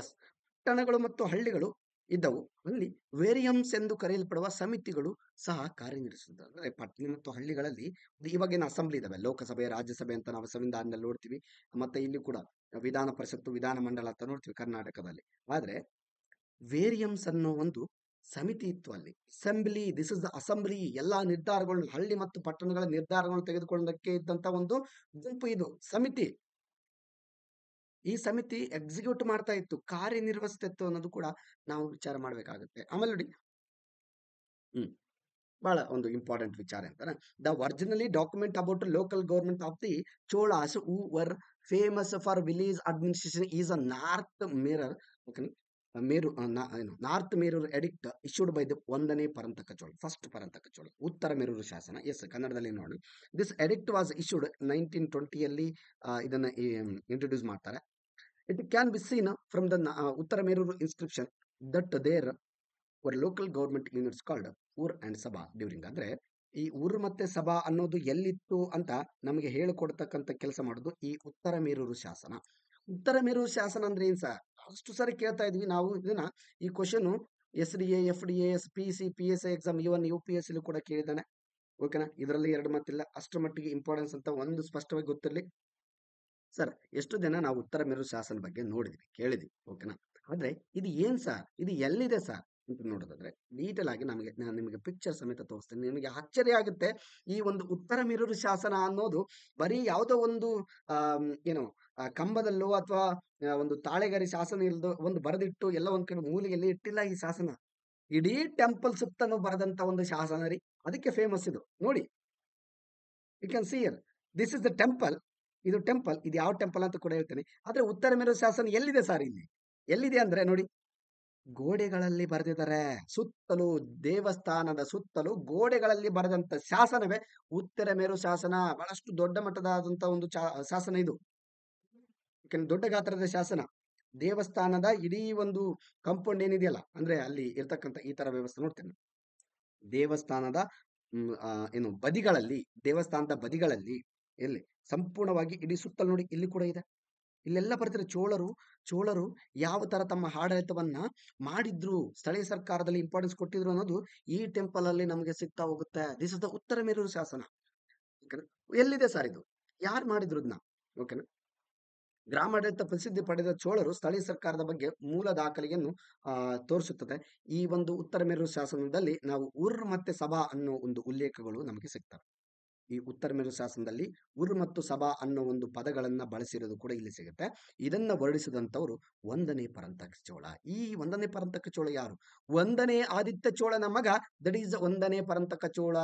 ಎಸ್, ಪಟ್ಟಣಗಳು ಮತ್ತು ಹಳ್ಳಿಗಳು ಇದ್ದವು. ಅಲ್ಲಿ ವೇರಿಯಮ್ಸ್ ಎಂದು ಕರೆಯಲ್ಪಡುವ ಸಮಿತಿಗಳು ಸಹ ಕಾರ್ಯನಿರ್ವಹಿಸುತ್ತದೆ. ಅಂದ್ರೆ ಪಟ್ಟಣ ಮತ್ತು ಹಳ್ಳಿಗಳಲ್ಲಿ ಇವಾಗೇನು ಅಸೆಂಬ್ಲಿ ಇದಾವೆ, ಲೋಕಸಭೆ, ರಾಜ್ಯಸಭೆ ಅಂತ ನಾವು ಸಂವಿಧಾನದಲ್ಲಿ ನೋಡ್ತೀವಿ. ಮತ್ತೆ ಇಲ್ಲಿ ಕೂಡ ವಿಧಾನ ಪರಿಷತ್ತು, ವಿಧಾನ ಮಂಡಲ ಅಂತ ನೋಡ್ತೀವಿ ಕರ್ನಾಟಕದಲ್ಲಿ. ಆದ್ರೆ ವೇರಿಯಮ್ಸ್ ಅನ್ನೋ ಒಂದು ಸಮಿತಿ ಇತ್ತು ಅಲ್ಲಿ. Assembly, this is the assembly. ಎಲ್ಲಾ ನಿರ್ಧಾರಗಳನ್ನು, ಹಳ್ಳಿ ಮತ್ತು ಪಟ್ಟಣಗಳ ನಿರ್ಧಾರಗಳನ್ನು ತೆಗೆದುಕೊಳ್ಳೋದಕ್ಕೆ ಇದ್ದಂತ ಒಂದು ಗುಂಪು, ಇದು ಸಮಿತಿ. ಈ ಸಮಿತಿ ಎಕ್ಸಿಕ್ಯೂಟ್ ಮಾಡ್ತಾ ಇತ್ತು, ಕಾರ್ಯನಿರ್ವಹಿಸ್ತಿತ್ತು ಅನ್ನೋದು ಕೂಡ ನಾವು ವಿಚಾರ ಮಾಡ್ಬೇಕಾಗುತ್ತೆ. ಆಮೇಲೆ ನೋಡಿ, ಬಹಳ ಒಂದು ಇಂಪಾರ್ಟೆಂಟ್ ವಿಚಾರ ಅಂತಾನೆ, the originally document about local government of the Cholas who were famous for village administration is Uttaramerur. Okay, Uttaramerur edict issued by the ಒಂದನೇ ಪರಂತಕ ಚೋಳ, ಫಸ್ಟ್ ಪರಂತಕ ಚೋಳ, ಉತ್ತರ ಮೇರೂರು ಶಾಸನ. ಎಸ್, ಕನ್ನಡದಲ್ಲಿ ನೋಡಿ, ದಿಸ್ ಎಡಿಕ್ಟ್ ವಾಸ್ ಇಶ್ಯೂಡ್ 1920 ಇದನ್ನ ಇಂಟ್ರೊಡ್ಯೂಸ್ ಮಾಡ್ತಾರೆ. It can be seen from the Uttaramerur inscription that there were local government units called Ur and Sabha during. ಅಂದ್ರೆ ಈ ಊರು ಮತ್ತೆ ಸಭಾ ಅನ್ನೋದು ಎಲ್ಲಿತ್ತು ಅಂತ ನಮಗೆ ಹೇಳಿಕೊಡ್ತಕ್ಕಂಥ ಕೆಲಸ ಮಾಡೋದು ಈ ಉತ್ತರ ಮೇರೂರು ಶಾಸನ. ಉತ್ತರ ಮೇರೂರು ಶಾಸನ ಅಂದ್ರೆ ಏನ್ ಸರ್? ಅಷ್ಟು ಸರಿ ಕೇಳ್ತಾ ಇದ್ವಿ ನಾವು ಇದನ್ನ. ಈ question SDA, FDAS, PSI exam, even UPSC ಕೂಡ ಕೇಳಿದ್ದಾನೆ. ಓಕೆನಾ, ಇದರಲ್ಲಿ ಎರಡು ಮಾತಿಲ್ಲ. ಅಷ್ಟರ ಮಟ್ಟಿಗೆ ಇಂಪಾರ್ಟೆನ್ಸ್ ಅಂತ ಒಂದು ಸ್ಪಷ್ಟವಾಗಿ ಗೊತ್ತಿರಲಿ. ಸರ್, ಎಷ್ಟು ದಿನ ನಾವು ಉತ್ತರ ಮೇರು ಶಾಸನ ಬಗ್ಗೆ ನೋಡಿದ್ವಿ, ಕೇಳಿದ್ವಿ. ಓಕೆನಾ, ಆದ್ರೆ ಇದು ಏನ್ ಸರ್, ಇದು ಎಲ್ಲಿದೆ ಸರ್ ಅಂತ ನೋಡೋದಾದ್ರೆ ಡೀಟೇಲ್ ಆಗಿ ನಾನು ನಿಮಗೆ ಪಿಕ್ಚರ್ ಸಮೇತ ತೋರಿಸ್ತೀನಿ. ನಿಮಗೆ ಆಶ್ಚರ್ಯ ಆಗುತ್ತೆ. ಈ ಒಂದು ಉತ್ತರ ಮೇರೂರು ಶಾಸನ ಅನ್ನೋದು ಬರೀ ಯಾವುದೋ ಒಂದು ಏನು ಕಂಬದಲ್ಲೋ ಅಥವಾ ಒಂದು ತಾಳೆಗರಿ ಶಾಸನ ಇಲ್ದೋ ಒಂದು ಬರೆದಿಟ್ಟು ಎಲ್ಲ ಒಂದ್ ಕಡೆ ಮೂಲೆಯಲ್ಲಿ ಇಟ್ಟಿಲ್ಲ ಈ ಶಾಸನ. ಇಡೀ ಟೆಂಪಲ್ ಸುತ್ತಲೂ ಬರೆದಂತ ಒಂದು ಶಾಸನ ರೀ. ಅದಕ್ಕೆ ಫೇಮಸ್ ಇದು. ನೋಡಿ, you can see here, this is the temple. ಇದು ಟೆಂಪಲ್. ಇದು ಯಾವ ಟೆಂಪಲ್ ಅಂತ ಕೂಡ ಹೇಳ್ತೇನೆ. ಆದ್ರೆ ಉತ್ತರ ಮೇರು ಶಾಸನ ಎಲ್ಲಿದೆ ಸರ್? ಇಲ್ಲಿ ಎಲ್ಲಿದೆ ಅಂದ್ರೆ ನೋಡಿ, ಗೋಡೆಗಳಲ್ಲಿ ಬರೆದಿದ್ದಾರೆ. ಸುತ್ತಲೂ ದೇವಸ್ಥಾನದ ಸುತ್ತಲೂ ಗೋಡೆಗಳಲ್ಲಿ ಬರೆದಂತ ಶಾಸನವೇ ಉತ್ತರ ಮೇರು ಶಾಸನ. ಬಹಳಷ್ಟು ದೊಡ್ಡ ಮಟ್ಟದಾದಂತ ಒಂದು ಶಾಸನ ಇದು. ದೊಡ್ಡ ಗಾತ್ರದ ಶಾಸನ. ದೇವಸ್ಥಾನದ ಇಡೀ ಒಂದು ಕಾಂಪೌಂಡ್ ಏನಿದೆಯಲ್ಲ, ಅಂದ್ರೆ ಅಲ್ಲಿ ಇರ್ತಕ್ಕಂಥ ಈ ತರ ವ್ಯವಸ್ಥೆ ನೋಡ್ತೇನೆ. ದೇವಸ್ಥಾನದ ಏನು ಬದಿಗಳಲ್ಲಿ, ದೇವಸ್ಥಾನದ ಬದಿಗಳಲ್ಲಿ ಎಲ್ಲಿ ಸಂಪೂರ್ಣವಾಗಿ ಇಡೀ ಸುತ್ತಲೂ ನೋಡಿ, ಇಲ್ಲಿ ಕೂಡ ಇದೆ. ಇಲ್ಲೆಲ್ಲ ಬರ್ತಾರೆ ಚೋಳರು ಯಾವ ತರ ತಮ್ಮ ಆಡಳಿತವನ್ನ ಮಾಡಿದ್ರು, ಸ್ಥಳೀಯ ಸರ್ಕಾರದಲ್ಲಿ ಇಂಪಾರ್ಟೆನ್ಸ್ ಕೊಟ್ಟಿದ್ರು ಅನ್ನೋದು ಈ ಟೆಂಪಲ್ ಅಲ್ಲಿ ನಮಗೆ ಸಿಗ್ತಾ ಹೋಗುತ್ತೆ. This is the Uttaramerur ಶಾಸನ. ಓಕೆನಾ, ಎಲ್ಲಿದೆ ಸರ್ ಇದು? ಯಾರು ಮಾಡಿದ್ರು ಇದನ್ನ? ಓಕೆನಾ, ಗ್ರಾಮಾಡಳಿತ ಪ್ರಸಿದ್ಧಿ ಪಡೆದ ಚೋಳರು ಸ್ಥಳೀಯ ಸರ್ಕಾರದ ಬಗ್ಗೆ ಮೂಲ ದಾಖಲೆಯನ್ನು ತೋರಿಸುತ್ತದೆ. ಈ ಒಂದು ಉತ್ತರ ಮೇರೂರು ಶಾಸನದಲ್ಲಿ ನಾವು ಉರ್ ಮತ್ತೆ ಸಭಾ ಅನ್ನೋ ಒಂದು ಉಲ್ಲೇಖಗಳು ನಮಗೆ ಸಿಗ್ತವೆ. ಈ ಉತ್ತರ ಮೇರು ಶಾಸನದಲ್ಲಿ ಉರ್ ಮತ್ತು ಸಭಾ ಅನ್ನೋ ಒಂದು ಪದಗಳನ್ನ ಬಳಸಿರೋದು ಕೂಡ ಇಲ್ಲಿ ಸಿಗುತ್ತೆ. ಇದನ್ನ ವರ್ಣಿಸಿದಂತವರು ಒಂದನೇ ಪರಂತಕ ಚೋಳ. ಈ ಒಂದನೇ ಪರಂತಕ ಚೋಳ ಯಾರು? ಒಂದನೇ ಆದಿತ್ಯ ಚೋಳನ ಮಗ. ದಟ್ ಈಸ್ ಒಂದನೇ ಪರಂತಕ ಚೋಳ.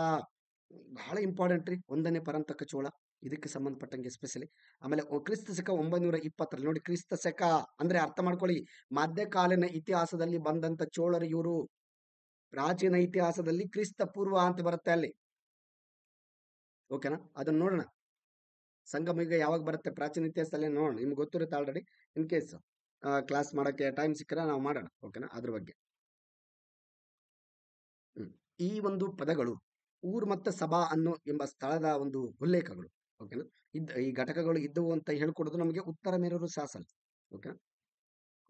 ಬಹಳ ಇಂಪಾರ್ಟೆಂಟ್ ರೀ, ಒಂದನೇ ಪರಂತಕ ಚೋಳ. ಇದಕ್ಕೆ ಸಂಬಂಧಪಟ್ಟಂಗೆ ಎಸ್ಪೆಷಲಿ. ಆಮೇಲೆ ಕ್ರಿಸ್ತ ಶಕ 920 ನೋಡಿ, ಕ್ರಿಸ್ತ ಶಕ ಅಂದ್ರೆ ಅರ್ಥ ಮಾಡ್ಕೊಳ್ಳಿ, ಮಧ್ಯಕಾಲೀನ ಇತಿಹಾಸದಲ್ಲಿ ಬಂದಂತ ಚೋಳರು ಇವರು. ಪ್ರಾಚೀನ ಇತಿಹಾಸದಲ್ಲಿ ಕ್ರಿಸ್ತ ಪೂರ್ವ ಅಂತ ಬರುತ್ತೆ ಅಲ್ಲಿ. ಓಕೆನಾ, ಅದನ್ನ ನೋಡೋಣ. ಸಂಗಮ ಯುಗ ಯಾವಾಗ ಬರುತ್ತೆ ಪ್ರಾಚೀನ ಇತಿಹಾಸದಲ್ಲಿ ನೋಡೋಣ. ನಿಮ್ಗೆ ಗೊತ್ತಿರುತ್ತೆ ಆಲ್ರೆಡಿ. ಇನ್ ಕೇಸ್ ಕ್ಲಾಸ್ ಮಾಡೋಕ್ಕೆ ಟೈಮ್ ಸಿಕ್ಕರೆ ನಾವು ಮಾಡೋಣ. ಓಕೆನಾ, ಅದ್ರ ಬಗ್ಗೆ. ಹ್ಮ್. ಈ ಒಂದು ಪದಗಳು ಊರ್ ಮತ್ತು ಸಭಾ ಅನ್ನೋ ಎಂಬ ಸ್ಥಳದ ಒಂದು ಉಲ್ಲೇಖಗಳು. ಓಕೆನಾ, ಈ ಘಟಕಗಳು ಇದ್ದವು ಅಂತ ಹೇಳ್ಕೊಡೋದು ನಮಗೆ ಉತ್ತರ ಮೇರೂರು ಶಾಸನ. ಓಕೆ,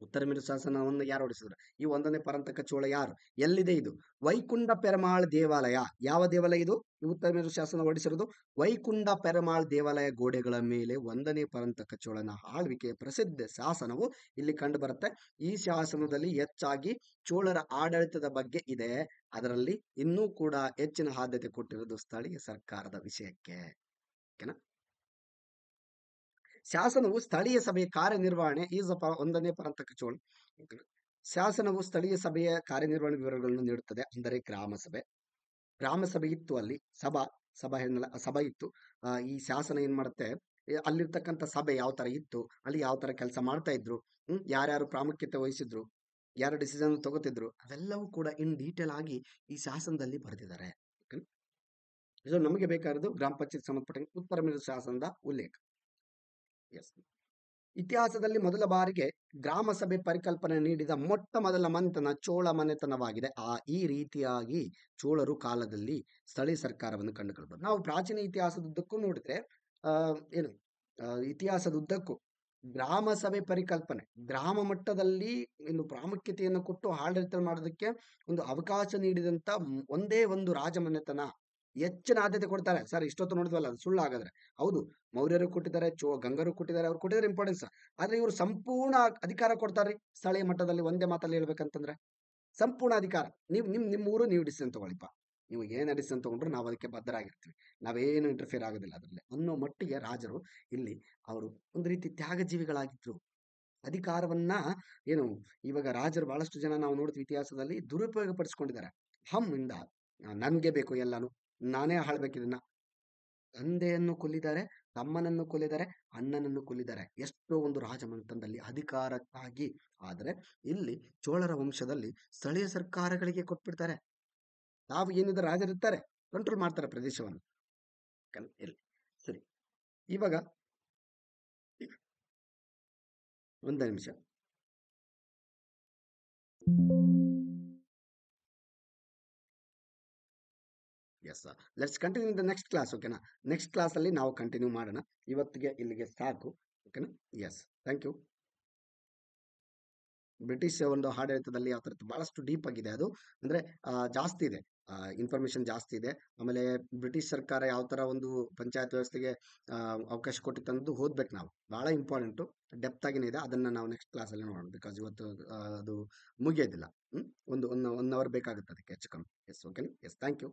ಉತ್ತರ ಮೇರು ಶಾಸನವನ್ನು ಯಾರು ಹೊರಡಿಸಿದ್ರು? ಈ ಒಂದನೇ ಪರಂತಕ ಚೋಳ ಯಾರು? ಎಲ್ಲಿದೆ ಇದು? ವೈಕುಂಠ ಪೆರಮಾಳ್ ದೇವಾಲಯ. ಯಾವ ದೇವಾಲಯ ಇದು? ಈ ಉತ್ತರ ಮೇರು ಶಾಸನ ಹೊರಡಿಸಿರೋದು ವೈಕುಂಠ ಪೆರಮಾಳ್ ದೇವಾಲಯ ಗೋಡೆಗಳ ಮೇಲೆ ಒಂದನೇ ಪರಂತಕ ಚೋಳನ ಆಳ್ವಿಕೆಯ ಪ್ರಸಿದ್ಧ ಶಾಸನವು ಇಲ್ಲಿ ಕಂಡು ಬರುತ್ತೆ. ಈ ಶಾಸನದಲ್ಲಿ ಹೆಚ್ಚಾಗಿ ಚೋಳರ ಆಡಳಿತದ ಬಗ್ಗೆ ಇದೆ. ಅದರಲ್ಲಿ ಇನ್ನೂ ಕೂಡ ಹೆಚ್ಚಿನ ಆದ್ಯತೆ ಕೊಟ್ಟಿರೋದು ಸ್ಥಳೀಯ ಸರ್ಕಾರದ ವಿಷಯಕ್ಕೆ. ಓಕೆನಾ, ಶಾಸನವು ಸ್ಥಳೀಯ ಸಭೆಯ ಕಾರ್ಯನಿರ್ವಹಣೆ ಒಂದನೇ ಪರಂತಕ ಚೋಳ. ಶಾಸನವು ಸ್ಥಳೀಯ ಸಭೆಯ ಕಾರ್ಯನಿರ್ವಹಣೆ ವಿವರಗಳನ್ನು ನೀಡುತ್ತದೆ. ಅಂದರೆ ಗ್ರಾಮ ಸಭೆ, ಗ್ರಾಮ ಸಭೆ ಇತ್ತು ಅಲ್ಲಿ. ಸಭಾ ಏನಲ್ಲ, ಸಭೆ ಇತ್ತು. ಈ ಶಾಸನ ಏನ್ ಮಾಡುತ್ತೆ, ಅಲ್ಲಿರ್ತಕ್ಕಂಥ ಸಭೆ ಯಾವ ತರ ಇತ್ತು, ಅಲ್ಲಿ ಯಾವ ತರ ಕೆಲಸ ಮಾಡ್ತಾ ಇದ್ರು, ಯಾರ್ಯಾರು ಪ್ರಾಮುಖ್ಯತೆ ವಹಿಸಿದ್ರು, ಯಾರು ಡಿಸಿಷನ್ ತಗೋತಿದ್ರು, ಅವೆಲ್ಲವೂ ಕೂಡ ಇನ್ ಡೀಟೇಲ್ ಆಗಿ ಈ ಶಾಸನದಲ್ಲಿ ಬರೆದಿದ್ದಾರೆ. ಇದು ನಮಗೆ ಬೇಕಾಗಿರೋದು ಗ್ರಾಮ ಪಂಚಾಯತ್ ಸಂಬಂಧಪಟ್ಟ ಉತ್ತರ ಮೇರು ಶಾಸನದ ಉಲ್ಲೇಖ. ಎಸ್, ಇತಿಹಾಸದಲ್ಲಿ ಮೊದಲ ಬಾರಿಗೆ ಗ್ರಾಮ ಸಭೆ ಪರಿಕಲ್ಪನೆ ನೀಡಿದ ಮೊಟ್ಟ ಮೊದಲ ಮನೆತನ ಚೋಳ ಮನೆತನವಾಗಿದೆ. ಈ ರೀತಿಯಾಗಿ ಚೋಳರು ಕಾಲದಲ್ಲಿ ಸ್ಥಳೀಯ ಸರ್ಕಾರವನ್ನು ಕಂಡುಕೊಳ್ಬಹುದು. ನಾವು ಪ್ರಾಚೀನ ಇತಿಹಾಸದುದ್ದಕ್ಕೂ ನೋಡಿದ್ರೆ ಏನು ಇತಿಹಾಸದುದ್ದಕ್ಕೂ ಗ್ರಾಮ ಸಭೆ ಪರಿಕಲ್ಪನೆ, ಗ್ರಾಮ ಮಟ್ಟದಲ್ಲಿ ಒಂದು ಪ್ರಾಮುಖ್ಯತೆಯನ್ನು ಕೊಟ್ಟು ಆಡಳಿತ ಮಾಡೋದಕ್ಕೆ ಒಂದು ಅವಕಾಶ ನೀಡಿದಂತ ಒಂದೇ ಒಂದು ರಾಜಮನೆತನ ಹೆಚ್ಚಿನ ಆದ್ಯತೆ ಕೊಡ್ತಾರೆ. ಸರ್ ಇಷ್ಟೊತ್ತು ನೋಡಿದ್ವಲ್ಲ, ಅದು ಸುಳ್ಳು ಹಾಗಾದ್ರೆ? ಹೌದು, ಮೌರ್ಯರು ಕೊಟ್ಟಿದ್ದಾರೆ, ಗಂಗರು ಕೊಟ್ಟಿದ್ದಾರೆ, ಅವ್ರು ಕೊಟ್ಟಿದ್ದಾರೆ ಇಂಪಾರ್ಟೆನ್ಸ್. ಆದ್ರೆ ಇವರು ಸಂಪೂರ್ಣ ಅಧಿಕಾರ ಕೊಡ್ತಾರ್ರಿ ಸ್ಥಳೀಯ ಮಟ್ಟದಲ್ಲಿ. ಒಂದೇ ಮಾತಲ್ಲಿ ಹೇಳ್ಬೇಕಂತಂದ್ರೆ ಸಂಪೂರ್ಣ ಅಧಿಕಾರ. ನಿಮ್ಮ ಊರು ನೀವು ಡಿಸಿಷನ್ ತಗೊಳ್ಳಿಪ್ಪ, ನೀವು ಏನ್ ಡಿಸಿಷನ್ ತಗೊಂಡ್ರು ನಾವು ಅದಕ್ಕೆ ಬದ್ಧರಾಗಿರ್ತೀವಿ, ನಾವೇನು ಇಂಟರ್ಫಿಯರ್ ಆಗೋದಿಲ್ಲ ಅದರಲ್ಲಿ ಅನ್ನೋ ಮಟ್ಟಿಗೆ ರಾಜರು ಇಲ್ಲಿ ಅವರು ಒಂದು ರೀತಿ ತ್ಯಾಗಜೀವಿಗಳಾಗಿದ್ರು. ಅಧಿಕಾರವನ್ನ ಏನು ಇವಾಗ ರಾಜರು ಬಹಳಷ್ಟು ಜನ ನಾವು ನೋಡ್ತೀವಿ ಇತಿಹಾಸದಲ್ಲಿ ದುರುಪಯೋಗ ಪಡಿಸ್ಕೊಂಡಿದ್ದಾರೆ. ಇಂದ ನನ್ಗೆ ಬೇಕು ಎಲ್ಲಾನು, ನಾನೇ ಆಳ್ಬೇಕಿದನ್ನ. ತಂದೆಯನ್ನು ಕೊಲ್ಲಿದ್ದಾರೆ, ತಮ್ಮನನ್ನು ಕೊಲ್ಲಿದ್ದಾರೆ, ಅಣ್ಣನನ್ನು ಕೊಲ್ಲಿದ್ದಾರೆ. ಎಷ್ಟೋ ಒಂದು ರಾಜಮನೆತನದಲ್ಲಿ ಅಧಿಕಾರಕ್ಕಾಗಿ. ಆದರೆ ಇಲ್ಲಿ ಚೋಳರ ವಂಶದಲ್ಲಿ ಸ್ಥಳೀಯ ಸರ್ಕಾರಗಳಿಗೆ ಕೊಟ್ಬಿಡ್ತಾರೆ. ತಾವು ಏನಿದೆ ರಾಜರಿರ್ತಾರೆ, ಕಂಟ್ರೋಲ್ ಮಾಡ್ತಾರೆ ಪ್ರದೇಶವನ್ನು. ಇಲ್ಲಿ ಸರಿ, ಇವಾಗ ಒಂದು ನಿಮಿಷ. Yes, let's continue in the next class. ಓಕೆನಾ, ನೆಕ್ಸ್ಟ್ ಕ್ಲಾಸಲ್ಲಿ ನಾವು ಕಂಟಿನ್ಯೂ ಮಾಡೋಣ. ಇವತ್ತಿಗೆ ಇಲ್ಲಿಗೆ ಸಾಕು. ಓಕೆನಾ, ಎಸ್, ಥ್ಯಾಂಕ್ ಯು. ಬ್ರಿಟಿಷ್ ಒಂದು ಆಡಳಿತದಲ್ಲಿ ಯಾವ ಥರದ್ದು ಬಹಳಷ್ಟು ಡೀಪ್ ಆಗಿದೆ ಅದು. ಅಂದರೆ ಜಾಸ್ತಿ ಇದೆ, ಇನ್ಫಾರ್ಮೇಷನ್ ಜಾಸ್ತಿ ಇದೆ. ಆಮೇಲೆ ಬ್ರಿಟಿಷ್ ಸರ್ಕಾರ ಯಾವ ಥರ ಒಂದು ಪಂಚಾಯತ್ ವ್ಯವಸ್ಥೆಗೆ ಅವಕಾಶ ಕೊಟ್ಟಿತ್ತು ಅನ್ನೋದು ಓದ್ಬೇಕು ನಾವು. ಭಾಳ ಇಂಪಾರ್ಟೆಂಟು, ಡೆಪ್ತ್ ಆಗಿನೇ ಇದೆ. ಅದನ್ನು ನಾವು ನೆಕ್ಸ್ಟ್ ಕ್ಲಾಸಲ್ಲಿ ನೋಡೋಣ. ಬಿಕಾಸ್ ಇವತ್ತು ಅದು ಮುಗಿಯೋದಿಲ್ಲ. ಒಂದು ಒನ್ ಅವರ್ ಬೇಕಾಗುತ್ತೆ ಅದಕ್ಕೆ ಹೆಚ್ಚು ಕಮ್ಮಿ. Yes, okay, yes, thank you.